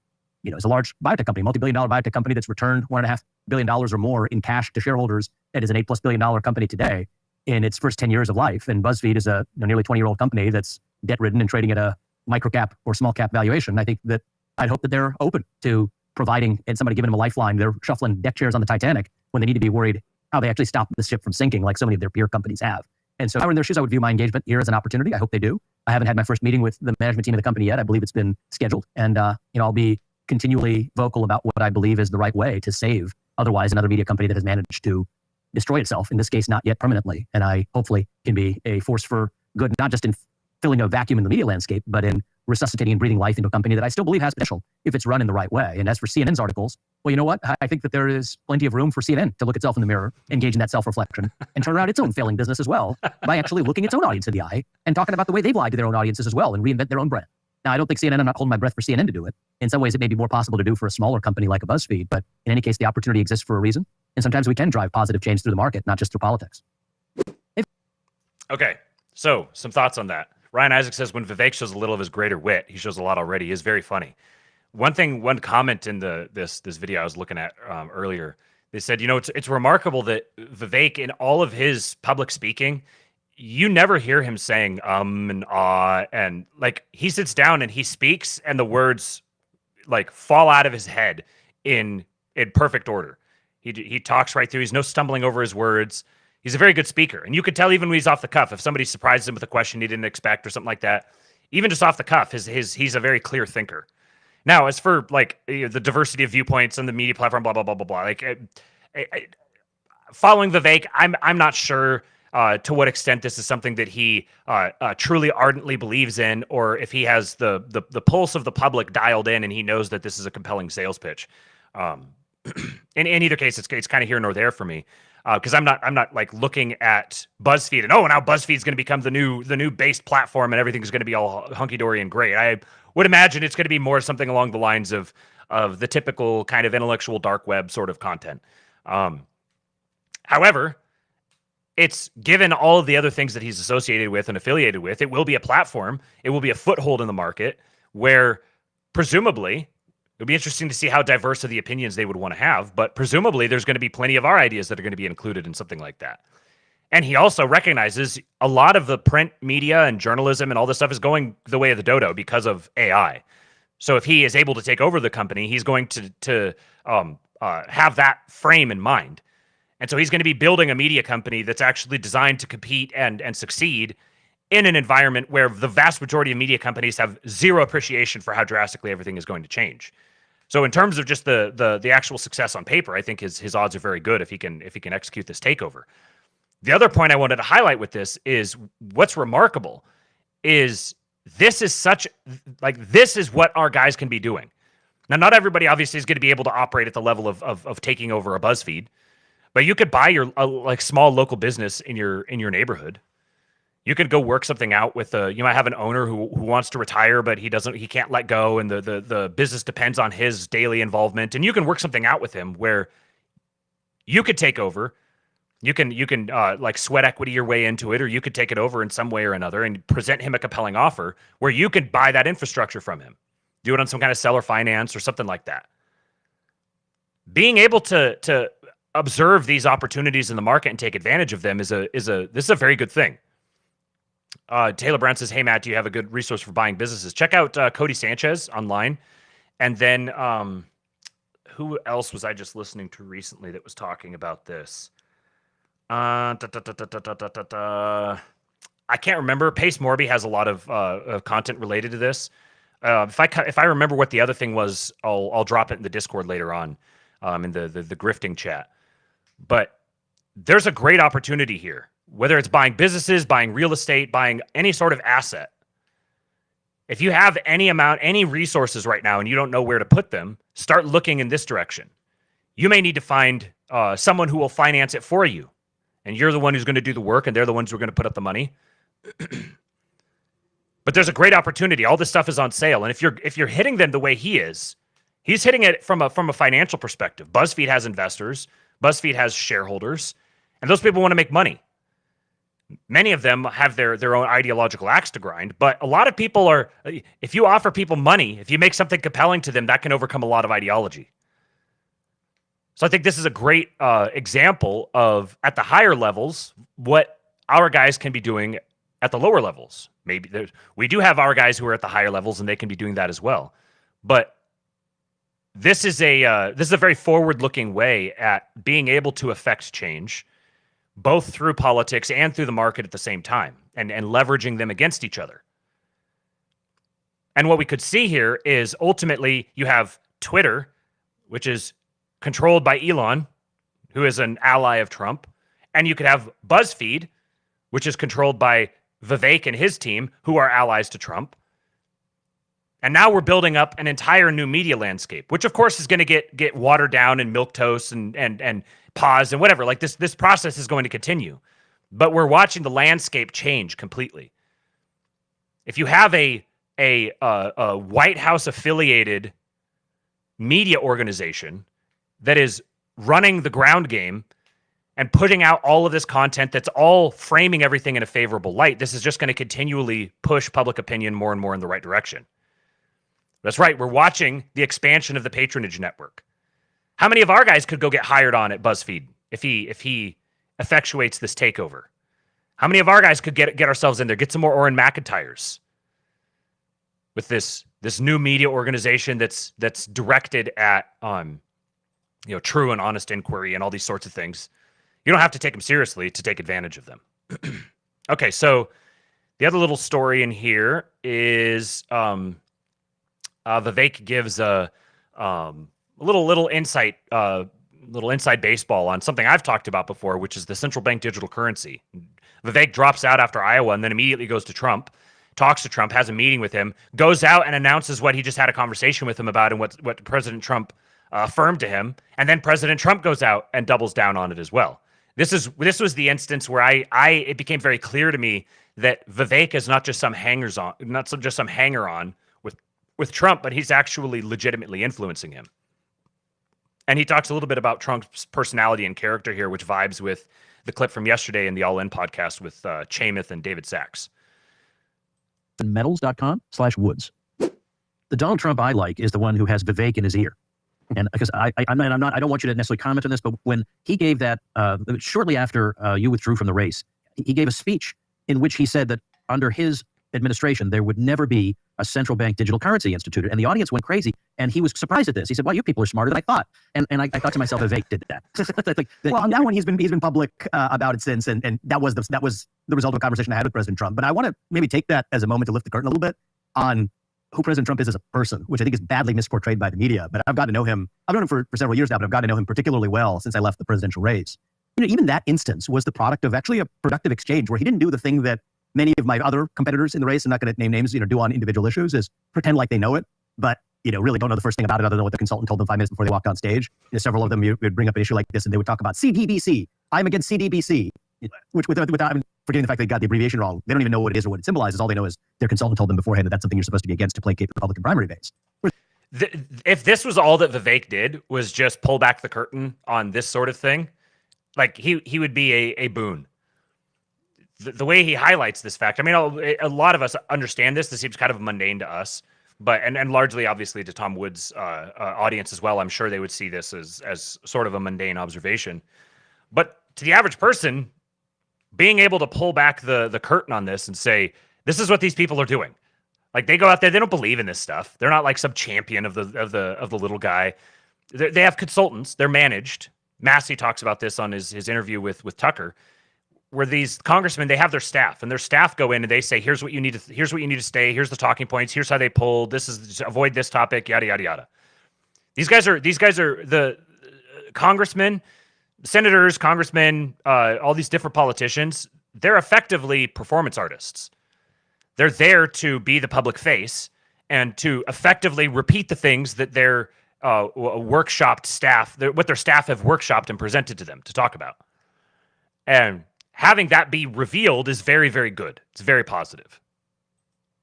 large biotech company, multi-billion-dollar biotech company that's returned $1.5 billion or more in cash to shareholders. It is an $8+ billion company today in its first 10 years of life. And BuzzFeed is a nearly 20-year-old company that's debt-ridden and trading at a micro-cap or small-cap valuation. I think that I'd hope that they're open to providing, and somebody giving them a lifeline. They're shuffling deck chairs on the Titanic when they need to be worried how they actually stop the ship from sinking like so many of their peer companies have. And so if I were in their shoes, I would view my engagement here as an opportunity. I hope they do. I haven't had my first meeting with the management team of the company yet. I believe it's been scheduled. And, I'll be continually vocal about what I believe is the right way to save otherwise another media company that has managed to destroy itself, in this case, not yet permanently. And I hopefully can be a force for good, not just in filling a vacuum in the media landscape, but in resuscitating and breathing life into a company that I still believe has potential if it's run in the right way. And as for CNN's articles, well, you know what? I think that there is plenty of room for CNN to look itself in the mirror, engage in that self-reflection, and turn around its own failing business as well by actually looking its own audience in the eye and talking about the way they've lied to their own audiences as well and reinvent their own brand. Now, I don't think CNN, I'm not holding my breath for CNN to do it. In some ways, it may be more possible to do for a smaller company like a BuzzFeed, but in any case, the opportunity exists for a reason. And sometimes we can drive positive change through the market, not just through politics. Okay, so some thoughts on that. Ryan Isaac says, when Vivek shows a little of his greater wit, he shows a lot already. He is very funny. One comment in this video I was looking at earlier, they said, it's remarkable that Vivek, in all of his public speaking, you never hear him saying and ah, and like he sits down and he speaks and the words like fall out of his head in perfect order. He talks right through. He's no stumbling over his words. He's a very good speaker. And you could tell even when he's off the cuff, if somebody surprises him with a question he didn't expect or something like that, even just off the cuff, he's a very clear thinker. Now, as for like the diversity of viewpoints on the media platform, blah, blah, blah, blah, blah, like following Vivek, I'm not sure to what extent this is something that he truly ardently believes in, or if he has the pulse of the public dialed in and he knows that this is a compelling sales pitch. In either case, it's kind of here nor there for me, because I'm not like looking at BuzzFeed and now BuzzFeed's going to become the new based platform and everything's going to be all hunky dory and great. I would imagine it's going to be more something along the lines of the typical kind of intellectual dark web sort of content. However, it's given all of the other things that he's associated with and affiliated with, it will be a platform. It will be a foothold in the market where presumably it'll be interesting to see how diverse of the opinions they would want to have, but presumably there's going to be plenty of our ideas that are going to be included in something like that. And he also recognizes a lot of the print media and journalism and all this stuff is going the way of the dodo because of AI. So if he is able to take over the company, he's going to have that frame in mind. And so he's going to be building a media company that's actually designed to compete and succeed in an environment where the vast majority of media companies have zero appreciation for how drastically everything is going to change. So in terms of just the actual success on paper, I think his odds are very good if he can execute this takeover. The other point I wanted to highlight with this is what's remarkable is this is what our guys can be doing. Now, not everybody obviously is going to be able to operate at the level of taking over a BuzzFeed, but you could buy your like small local business in your neighborhood. You could go work something out with you might have an owner who wants to retire, but he can't let go, and the business depends on his daily involvement, and you can work something out with him where you could take over. You can like sweat equity your way into it, or you could take it over in some way or another and present him a compelling offer where you could buy that infrastructure from him, do it on some kind of seller finance or something like that. Being able to observe these opportunities in the market and take advantage of them this is a very good thing. Taylor Brown says, "Hey Matt, do you have a good resource for buying businesses? Check out Cody Sanchez online." And then who else was I just listening to recently that was talking about this? I can't remember. Pace Morby has a lot of content related to this. If I remember what the other thing was, I'll drop it in the Discord later on, in the grifting chat. But there's a great opportunity here, whether it's buying businesses, buying real estate, buying any sort of asset. If you have any resources right now and you don't know where to put them, start looking in this direction. You may need to find someone who will finance it for you. And you're the one who's going to do the work, and they're the ones who are going to put up the money. But there's a great opportunity. All this stuff is on sale. And if you're hitting them the way he is, he's hitting it from a financial perspective. BuzzFeed has investors. BuzzFeed has shareholders. And those people want to make money. Many of them have their own ideological axe to grind. But a lot of people if you offer people money, if you make something compelling to them, that can overcome a lot of ideology. So I think this is a great example of, at the higher levels, what our guys can be doing at the lower levels. Maybe we do have our guys who are at the higher levels, and they can be doing that as well. But this is a very forward-looking way at being able to affect change, both through politics and through the market at the same time, and leveraging them against each other. And what we could see here is ultimately you have Twitter, which is controlled by Elon, who is an ally of Trump. And you could have BuzzFeed, which is controlled by Vivek and his team, who are allies to Trump. And now we're building up an entire new media landscape, which of course is going to get watered down and milquetoast and paused and whatever. Like this process is going to continue. But we're watching the landscape change completely. If you have a White House affiliated media organization that is running the ground game and putting out all of this content that's all framing everything in a favorable light, this is just going to continually push public opinion more and more in the right direction. That's right. We're watching the expansion of the patronage network. How many of our guys could go get hired on at BuzzFeed if he effectuates this takeover? How many of our guys could get ourselves in there, get some more Orrin McIntyres with this new media organization that's directed at true and honest inquiry and all these sorts of things? You don't have to take them seriously to take advantage of them. Okay, so the other little story in here is Vivek gives a little insight, little inside baseball on something I've talked about before, which is the central bank digital currency. Vivek drops out after Iowa and then immediately goes to Trump, talks to Trump, has a meeting with him, goes out and announces what he just had a conversation with him about and what President Trump affirmed to him. And then President Trump goes out and doubles down on it as well. This was the instance where it became very clear to me that Vivek is not just some hanger on with Trump, but he's actually legitimately influencing him. And he talks a little bit about Trump's personality and character here, which vibes with the clip from yesterday in the All In podcast with Chamath and David Sachs. Metals.com/Woods. The Donald Trump I like is the one who has Vivek in his ear. And because I don't want you to necessarily comment on this, but when he gave that, shortly after you withdrew from the race, he gave a speech in which he said that under his administration, there would never be a central bank digital currency instituted. And the audience went crazy. And he was surprised at this. He said, well, you people are smarter than I thought. And I thought to myself, Vivek did that. Well, now when he's been public about it since, and that was the result of a conversation I had with President Trump. But I want to maybe take that as a moment to lift the curtain a little bit on who President Trump is as a person, which I think is badly misportrayed by the media. But I've got to know him. I've known him for several years now, but I've got to know him particularly well since I left the presidential race. Even that instance was the product of actually a productive exchange where he didn't do the thing that many of my other competitors in the race, I'm not going to name names, do on individual issues, is pretend like they know it, but really don't know the first thing about it other than what the consultant told them 5 minutes before they walked on stage. Several of them would bring up an issue like this and they would talk about CDBC. I'm against CDBC, which without forgetting the fact they got the abbreviation wrong, they don't even know what it is or what it symbolizes. All they know is their consultant told them beforehand that that's something you're supposed to be against to placate the Republican primary base. If this was all that Vivek did was just pull back the curtain on this sort of thing, like he would be a boon. The way he highlights this fact, I mean, a lot of us understand this. This seems kind of mundane to us, but and largely, obviously, to Tom Woods' audience as well. I'm sure they would see this as sort of a mundane observation. But to the average person, being able to pull back the curtain on this and say, this is what these people are doing. Like they go out there, they don't believe in this stuff. They're not like some champion of the little guy. They have consultants. They're managed. Massey talks about this on his interview with Tucker, where these congressmen, they have their staff, and their staff go in and they say, here's what you need to stay, here's the talking points, here's how they pull, this is avoid this topic, yada yada yada. These guys are the congressmen, senators, congressmen, all these different politicians. They're effectively performance artists. They're there to be the public face and to effectively repeat the things that their workshopped staff, what their staff have workshopped and presented to them to talk about. And having that be revealed is very, very good. It's very positive.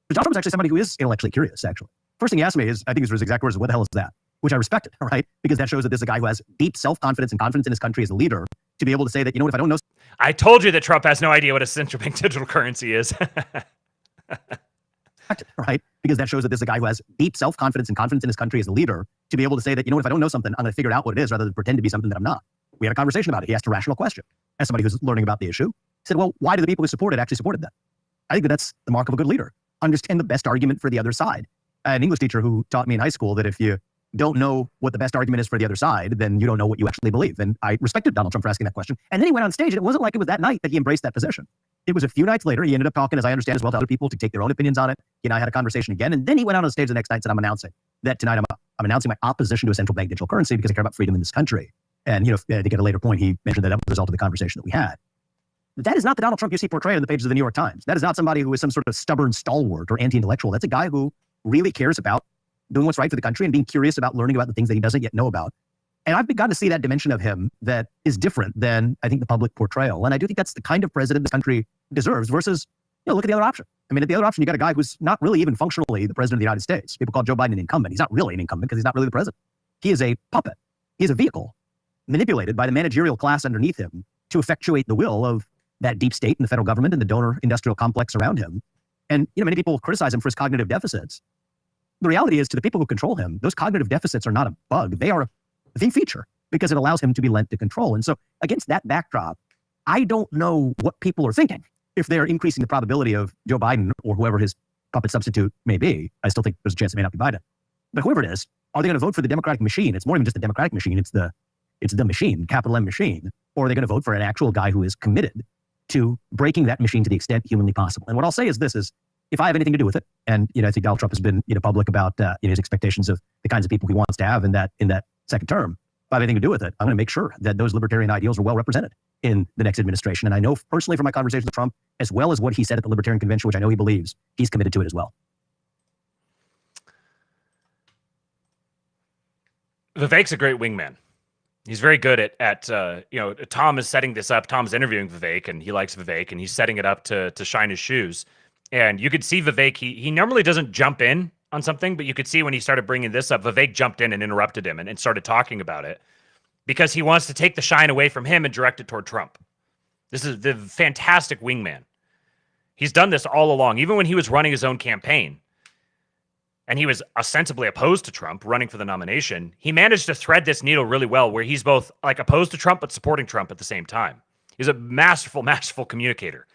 Donald Trump's actually somebody who is intellectually curious, actually. First thing he asked me is, I think his exact words, what the hell is that? Which I respected, right? Because that shows that this is a guy who has deep self-confidence and confidence in his country as a leader to be able to say that, if I don't know... I told you that Trump has no idea what a central bank digital currency is. Right? Because that shows that this is a guy who has deep self-confidence and confidence in his country as a leader to be able to say that, if I don't know something, I'm going to figure out what it is rather than pretend to be something that I'm not. We had a conversation about it. He asked a rational question. As somebody who's learning about the issue, he said, well, why do the people who support it actually supported that? I think that's the mark of a good leader. Understand the best argument for the other side. An English teacher who taught me in high school that if you don't know what the best argument is for the other side, then you don't know what you actually believe. And I respected Donald Trump for asking that question. And then he went on stage, and it wasn't like it was that night that he embraced that position. it was a few nights later, he ended up talking, as I understand as well, to other people to take their own opinions on it. He and I had a conversation again, and then he went out on stage the next night and said, I'm announcing that tonight I'm announcing my opposition to a central bank digital currency because I care about freedom in this country. And, I think at a later point, he mentioned that was the result of the conversation that we had. That is not the Donald Trump you see portrayed on the pages of the New York Times. That is not somebody who is some sort of stubborn stalwart or anti-intellectual. That's a guy who really cares about doing what's right for the country and being curious about learning about the things that he doesn't yet know about. And I've begun to see that dimension of him that is different than, I think, the public portrayal. And I do think that's the kind of president this country deserves versus, look at the other option. I mean, at the other option, you got a guy who's not really even functionally the president of the United States. People call Joe Biden an incumbent. He's not really an incumbent because he's not really the president. He is a puppet. He is a vehicle manipulated by the managerial class underneath him to effectuate the will of that deep state and the federal government and the donor industrial complex around him. And, many people criticize him for his cognitive deficits. The reality is, to the people who control him, those cognitive deficits are not a bug. They are the feature because it allows him to be lent to control. And so against that backdrop, I don't know what people are thinking if they're increasing the probability of Joe Biden or whoever his puppet substitute may be. I still think there's a chance it may not be Biden. But whoever it is, are they going to vote for the Democratic machine? It's more than just the Democratic machine. It's the machine, capital M machine. Or are they going to vote for an actual guy who is committed to breaking that machine to the extent humanly possible? And what I'll say is this is, if I have anything to do with it, and I think Donald Trump has been public about his expectations of the kinds of people he wants to have in that second term, if I have anything to do with it, I'm going to make sure that those libertarian ideals are well represented in the next administration. And I know personally from my conversations with Trump, as well as what he said at the Libertarian Convention, which I know he believes, he's committed to it as well. Vivek's a great wingman. He's very good at Tom is setting this up. Tom's interviewing Vivek, and he likes Vivek, and he's setting it up to shine his shoes. And you could see Vivek, he normally doesn't jump in on something, but you could see when he started bringing this up, Vivek jumped in and interrupted him and started talking about it because he wants to take the shine away from him and direct it toward Trump. This is the fantastic wingman. He's done this all along, even when he was running his own campaign and he was ostensibly opposed to Trump, running for the nomination. He managed to thread this needle really well where he's both opposed to Trump, but supporting Trump at the same time. He's a masterful communicator.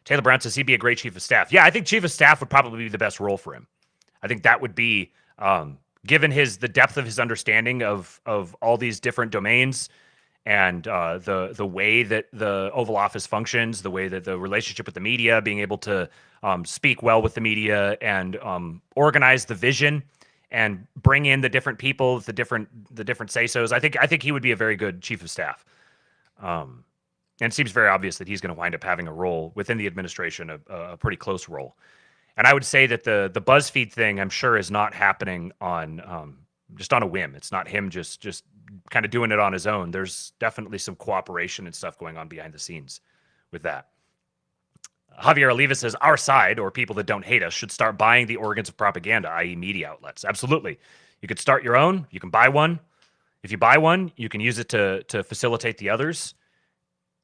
Taylor Brown says he'd be a great chief of staff. Yeah, I think chief of staff would probably be the best role for him. I think that would be, given the depth of his understanding of all these different domains and the way that the Oval Office functions, the way that the relationship with the media, being able to speak well with the media and organize the vision and bring in the different people, the different say-sos. I think he would be a very good chief of staff. And it seems very obvious that he's going to wind up having a role within the administration, a pretty close role. And I would say that the BuzzFeed thing, I'm sure, is not happening on just on a whim. It's not him just kind of doing it on his own. There's definitely some cooperation and stuff going on behind the scenes with that. Javier Oliva says, our side, or people that don't hate us, should start buying the organs of propaganda, i.e. media outlets. Absolutely. You could start your own. You can buy one. If you buy one, you can use it to facilitate the others.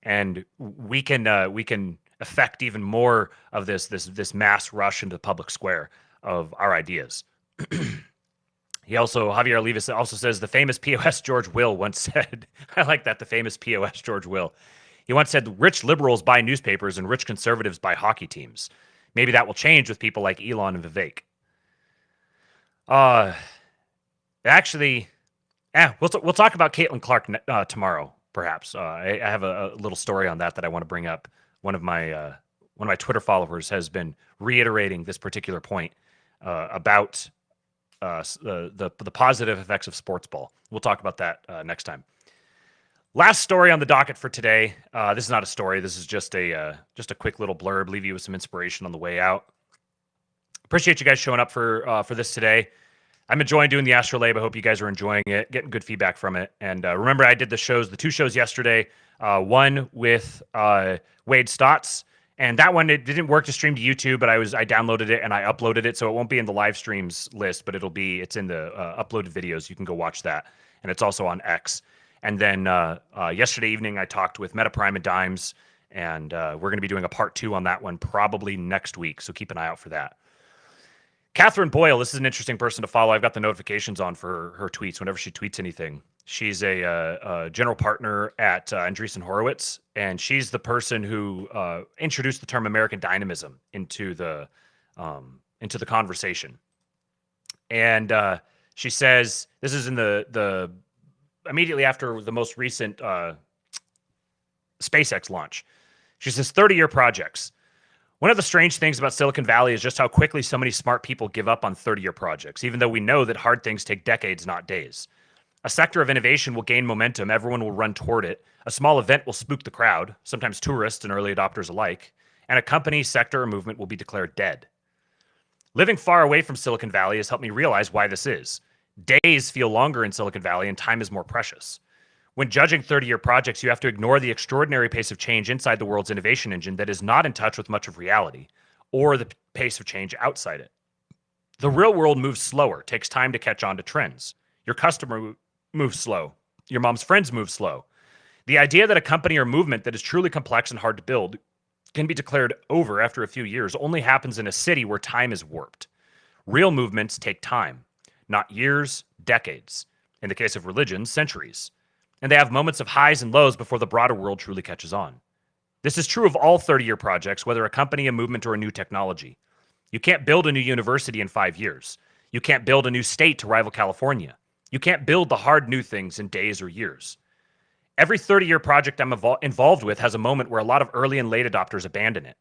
And we can affect even more of this mass rush into the public square of our ideas. Javier Olivas also says the famous POS George Will once said, I like that, the famous POS George Will. He once said, rich liberals buy newspapers and rich conservatives buy hockey teams. Maybe that will change with people like Elon and Vivek. We'll talk about Caitlin Clark tomorrow. Perhaps I have a little story on that I want to bring up. One of my Twitter followers has been reiterating this particular point about the positive effects of sports ball. We'll talk about that next time. Last story on the docket for today. This is not a story. This is just a quick little blurb. Leave you with some inspiration on the way out. Appreciate you guys showing up for this today. I'm enjoying doing the ASTROLABE. I hope you guys are enjoying it, getting good feedback from it. And remember, I did the two shows yesterday. One with Wade Stotts, and that one, it didn't work to stream to YouTube, but I downloaded it and I uploaded it, so it won't be in the live streams list, but it's in the uploaded videos. You can go watch that, and it's also on X. And then yesterday evening, I talked with MetaPrime and Dimes, and we're going to be doing a part 2 on that one probably next week, so keep an eye out for that. Catherine Boyle, this is an interesting person to follow. I've got the notifications on for her tweets whenever she tweets anything. She's a general partner at Andreessen Horowitz, and she's the person who introduced the term American dynamism into the conversation. And she says, this is in the immediately after the most recent SpaceX launch. She says 30-year projects. One of the strange things about Silicon Valley is just how quickly so many smart people give up on 30-year projects, even though we know that hard things take decades, not days. A sector of innovation will gain momentum, everyone will run toward it, a small event will spook the crowd, sometimes tourists and early adopters alike, and a company, sector, or movement will be declared dead. Living far away from Silicon Valley has helped me realize why this is. Days feel longer in Silicon Valley and time is more precious. When judging 30-year projects, you have to ignore the extraordinary pace of change inside the world's innovation engine that is not in touch with much of reality, or the pace of change outside it. The real world moves slower, takes time to catch on to trends. Your customer moves slow. Your mom's friends move slow. The idea that a company or movement that is truly complex and hard to build can be declared over after a few years only happens in a city where time is warped. Real movements take time, not years, decades. In the case of religions, centuries. And they have moments of highs and lows before the broader world truly catches on. This is true of all 30-year projects, whether a company, a movement, or a new technology. You can't build a new university in 5 years. You can't build a new state to rival California. You can't build the hard new things in days or years. Every 30-year project I'm involved with has a moment where a lot of early and late adopters abandon it.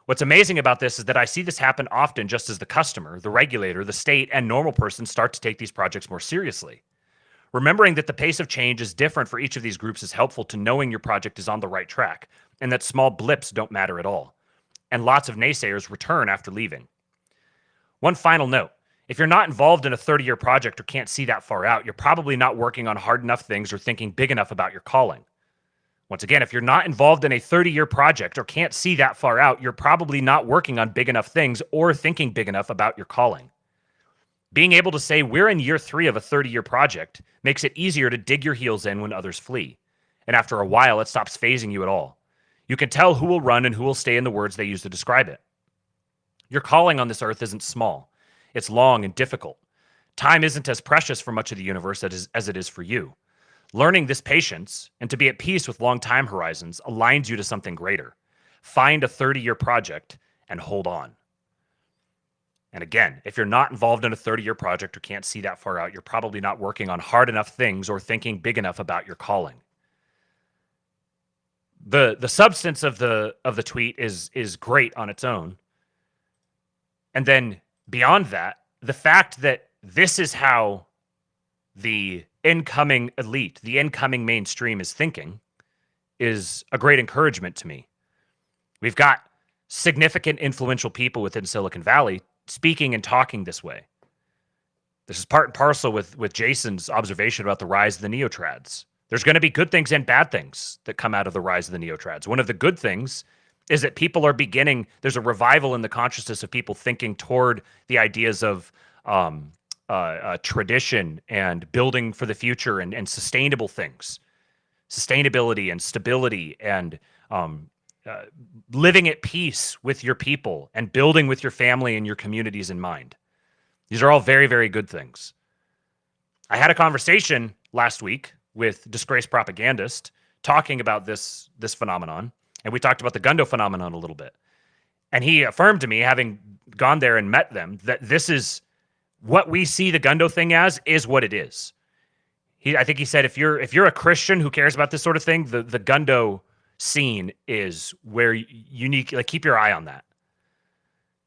What's amazing about this is that I see this happen often just as the customer, the regulator, the state, and normal person start to take these projects more seriously. Remembering that the pace of change is different for each of these groups is helpful to knowing your project is on the right track, and that small blips don't matter at all. And lots of naysayers return after leaving. One final note. If you're not involved in a 30-year project or can't see that far out, you're probably not working on hard enough things or thinking big enough about your calling. Once again, if you're not involved in a 30-year project or can't see that far out, you're probably not working on big enough things or thinking big enough about your calling. Being able to say we're in year 3 of a 30-year project makes it easier to dig your heels in when others flee. And after a while, it stops phasing you at all. You can tell who will run and who will stay in the words they use to describe it. Your calling on this earth isn't small. It's long and difficult. Time isn't as precious for much of the universe as it is for you. Learning this patience and to be at peace with long time horizons aligns you to something greater. Find a 30-year project and hold on. And again, if you're not involved in a 30-year project or can't see that far out, you're probably not working on hard enough things or thinking big enough about your calling. The substance of the tweet is great on its own. And then beyond that, the fact that this is how the incoming elite, the incoming mainstream is thinking is a great encouragement to me. We've got significant influential people within Silicon Valley speaking and talking this way. This is part and parcel with Jason's observation about the rise of the neotrads. There's going to be good things and bad things that come out of the rise of the neotrads. One of the good things is that people are beginning, there's a revival in the consciousness of people thinking toward the ideas of tradition and building for the future and sustainable things. Sustainability and stability and living at peace with your people and building with your family and your communities in mind. These are all very, very good things. I had a conversation last week with disgraced propagandist talking about this phenomenon, and we talked about the Gundo phenomenon a little bit. And he affirmed to me, having gone there and met them, that this is what we see the Gundo thing as is what it is. I think he said if you're a Christian who cares about this sort of thing, the Gundo scene is where you need, like, keep your eye on that.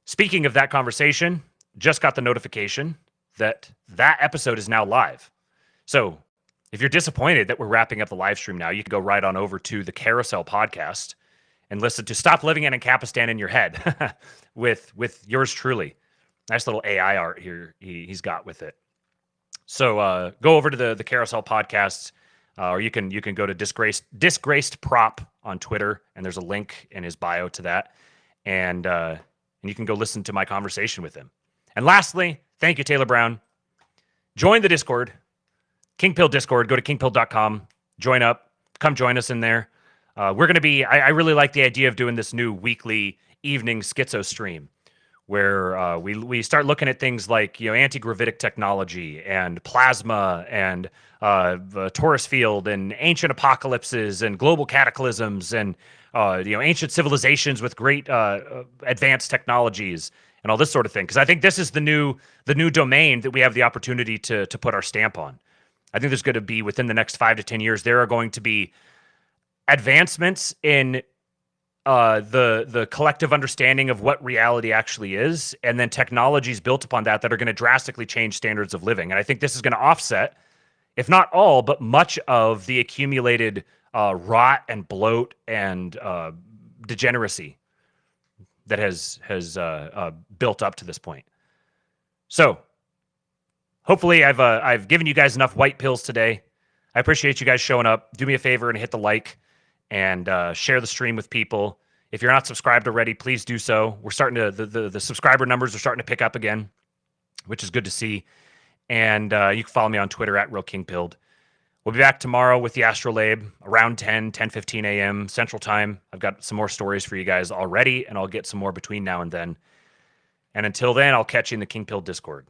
Speaking of that conversation, just got the notification that episode is now live. So if you're disappointed that we're wrapping up the live stream now, you can go right on over to the Carousel podcast and listen to Stop Living in Ancapistan in Your Head with yours truly. Nice little AI art here he's got with it. So go over to the Carousel podcast, or you can go to Disgraced Prop on Twitter, and there's a link in his bio to that, and you can go listen to my conversation with him. And lastly, thank you, Taylor Brown. Join the Discord, Kingpill Discord. Go to kingpill.com, join up, come join us in there. We're going to be, I really like the idea of doing this new weekly evening schizo stream where we start looking at things like, anti-gravitic technology and plasma and the torus field and ancient apocalypses and global cataclysms and ancient civilizations with great advanced technologies and all this sort of thing. Because I think this is the new domain that we have the opportunity to put our stamp on. I think there's going to be, within the next 5 to 10 years, there are going to be advancements in the collective understanding of what reality actually is, and then technologies built upon that are going to drastically change standards of living. And I think this is going to offset, if not all, but much of the accumulated rot and bloat and degeneracy that has built up to this point. So hopefully I've given you guys enough white pills today. I appreciate you guys showing up. Do me a favor and hit the like and share the stream with people. If you're not subscribed already, please do so. We're starting to the subscriber numbers are starting to pick up again, which is good to see. And you can follow me on Twitter at RealKingPilled. We'll be back tomorrow with the ASTROLABE around 10:15 a.m. Central Time. I've got some more stories for you guys already, and I'll get some more between now and then. And until then, I'll catch you in the King Pill Discord.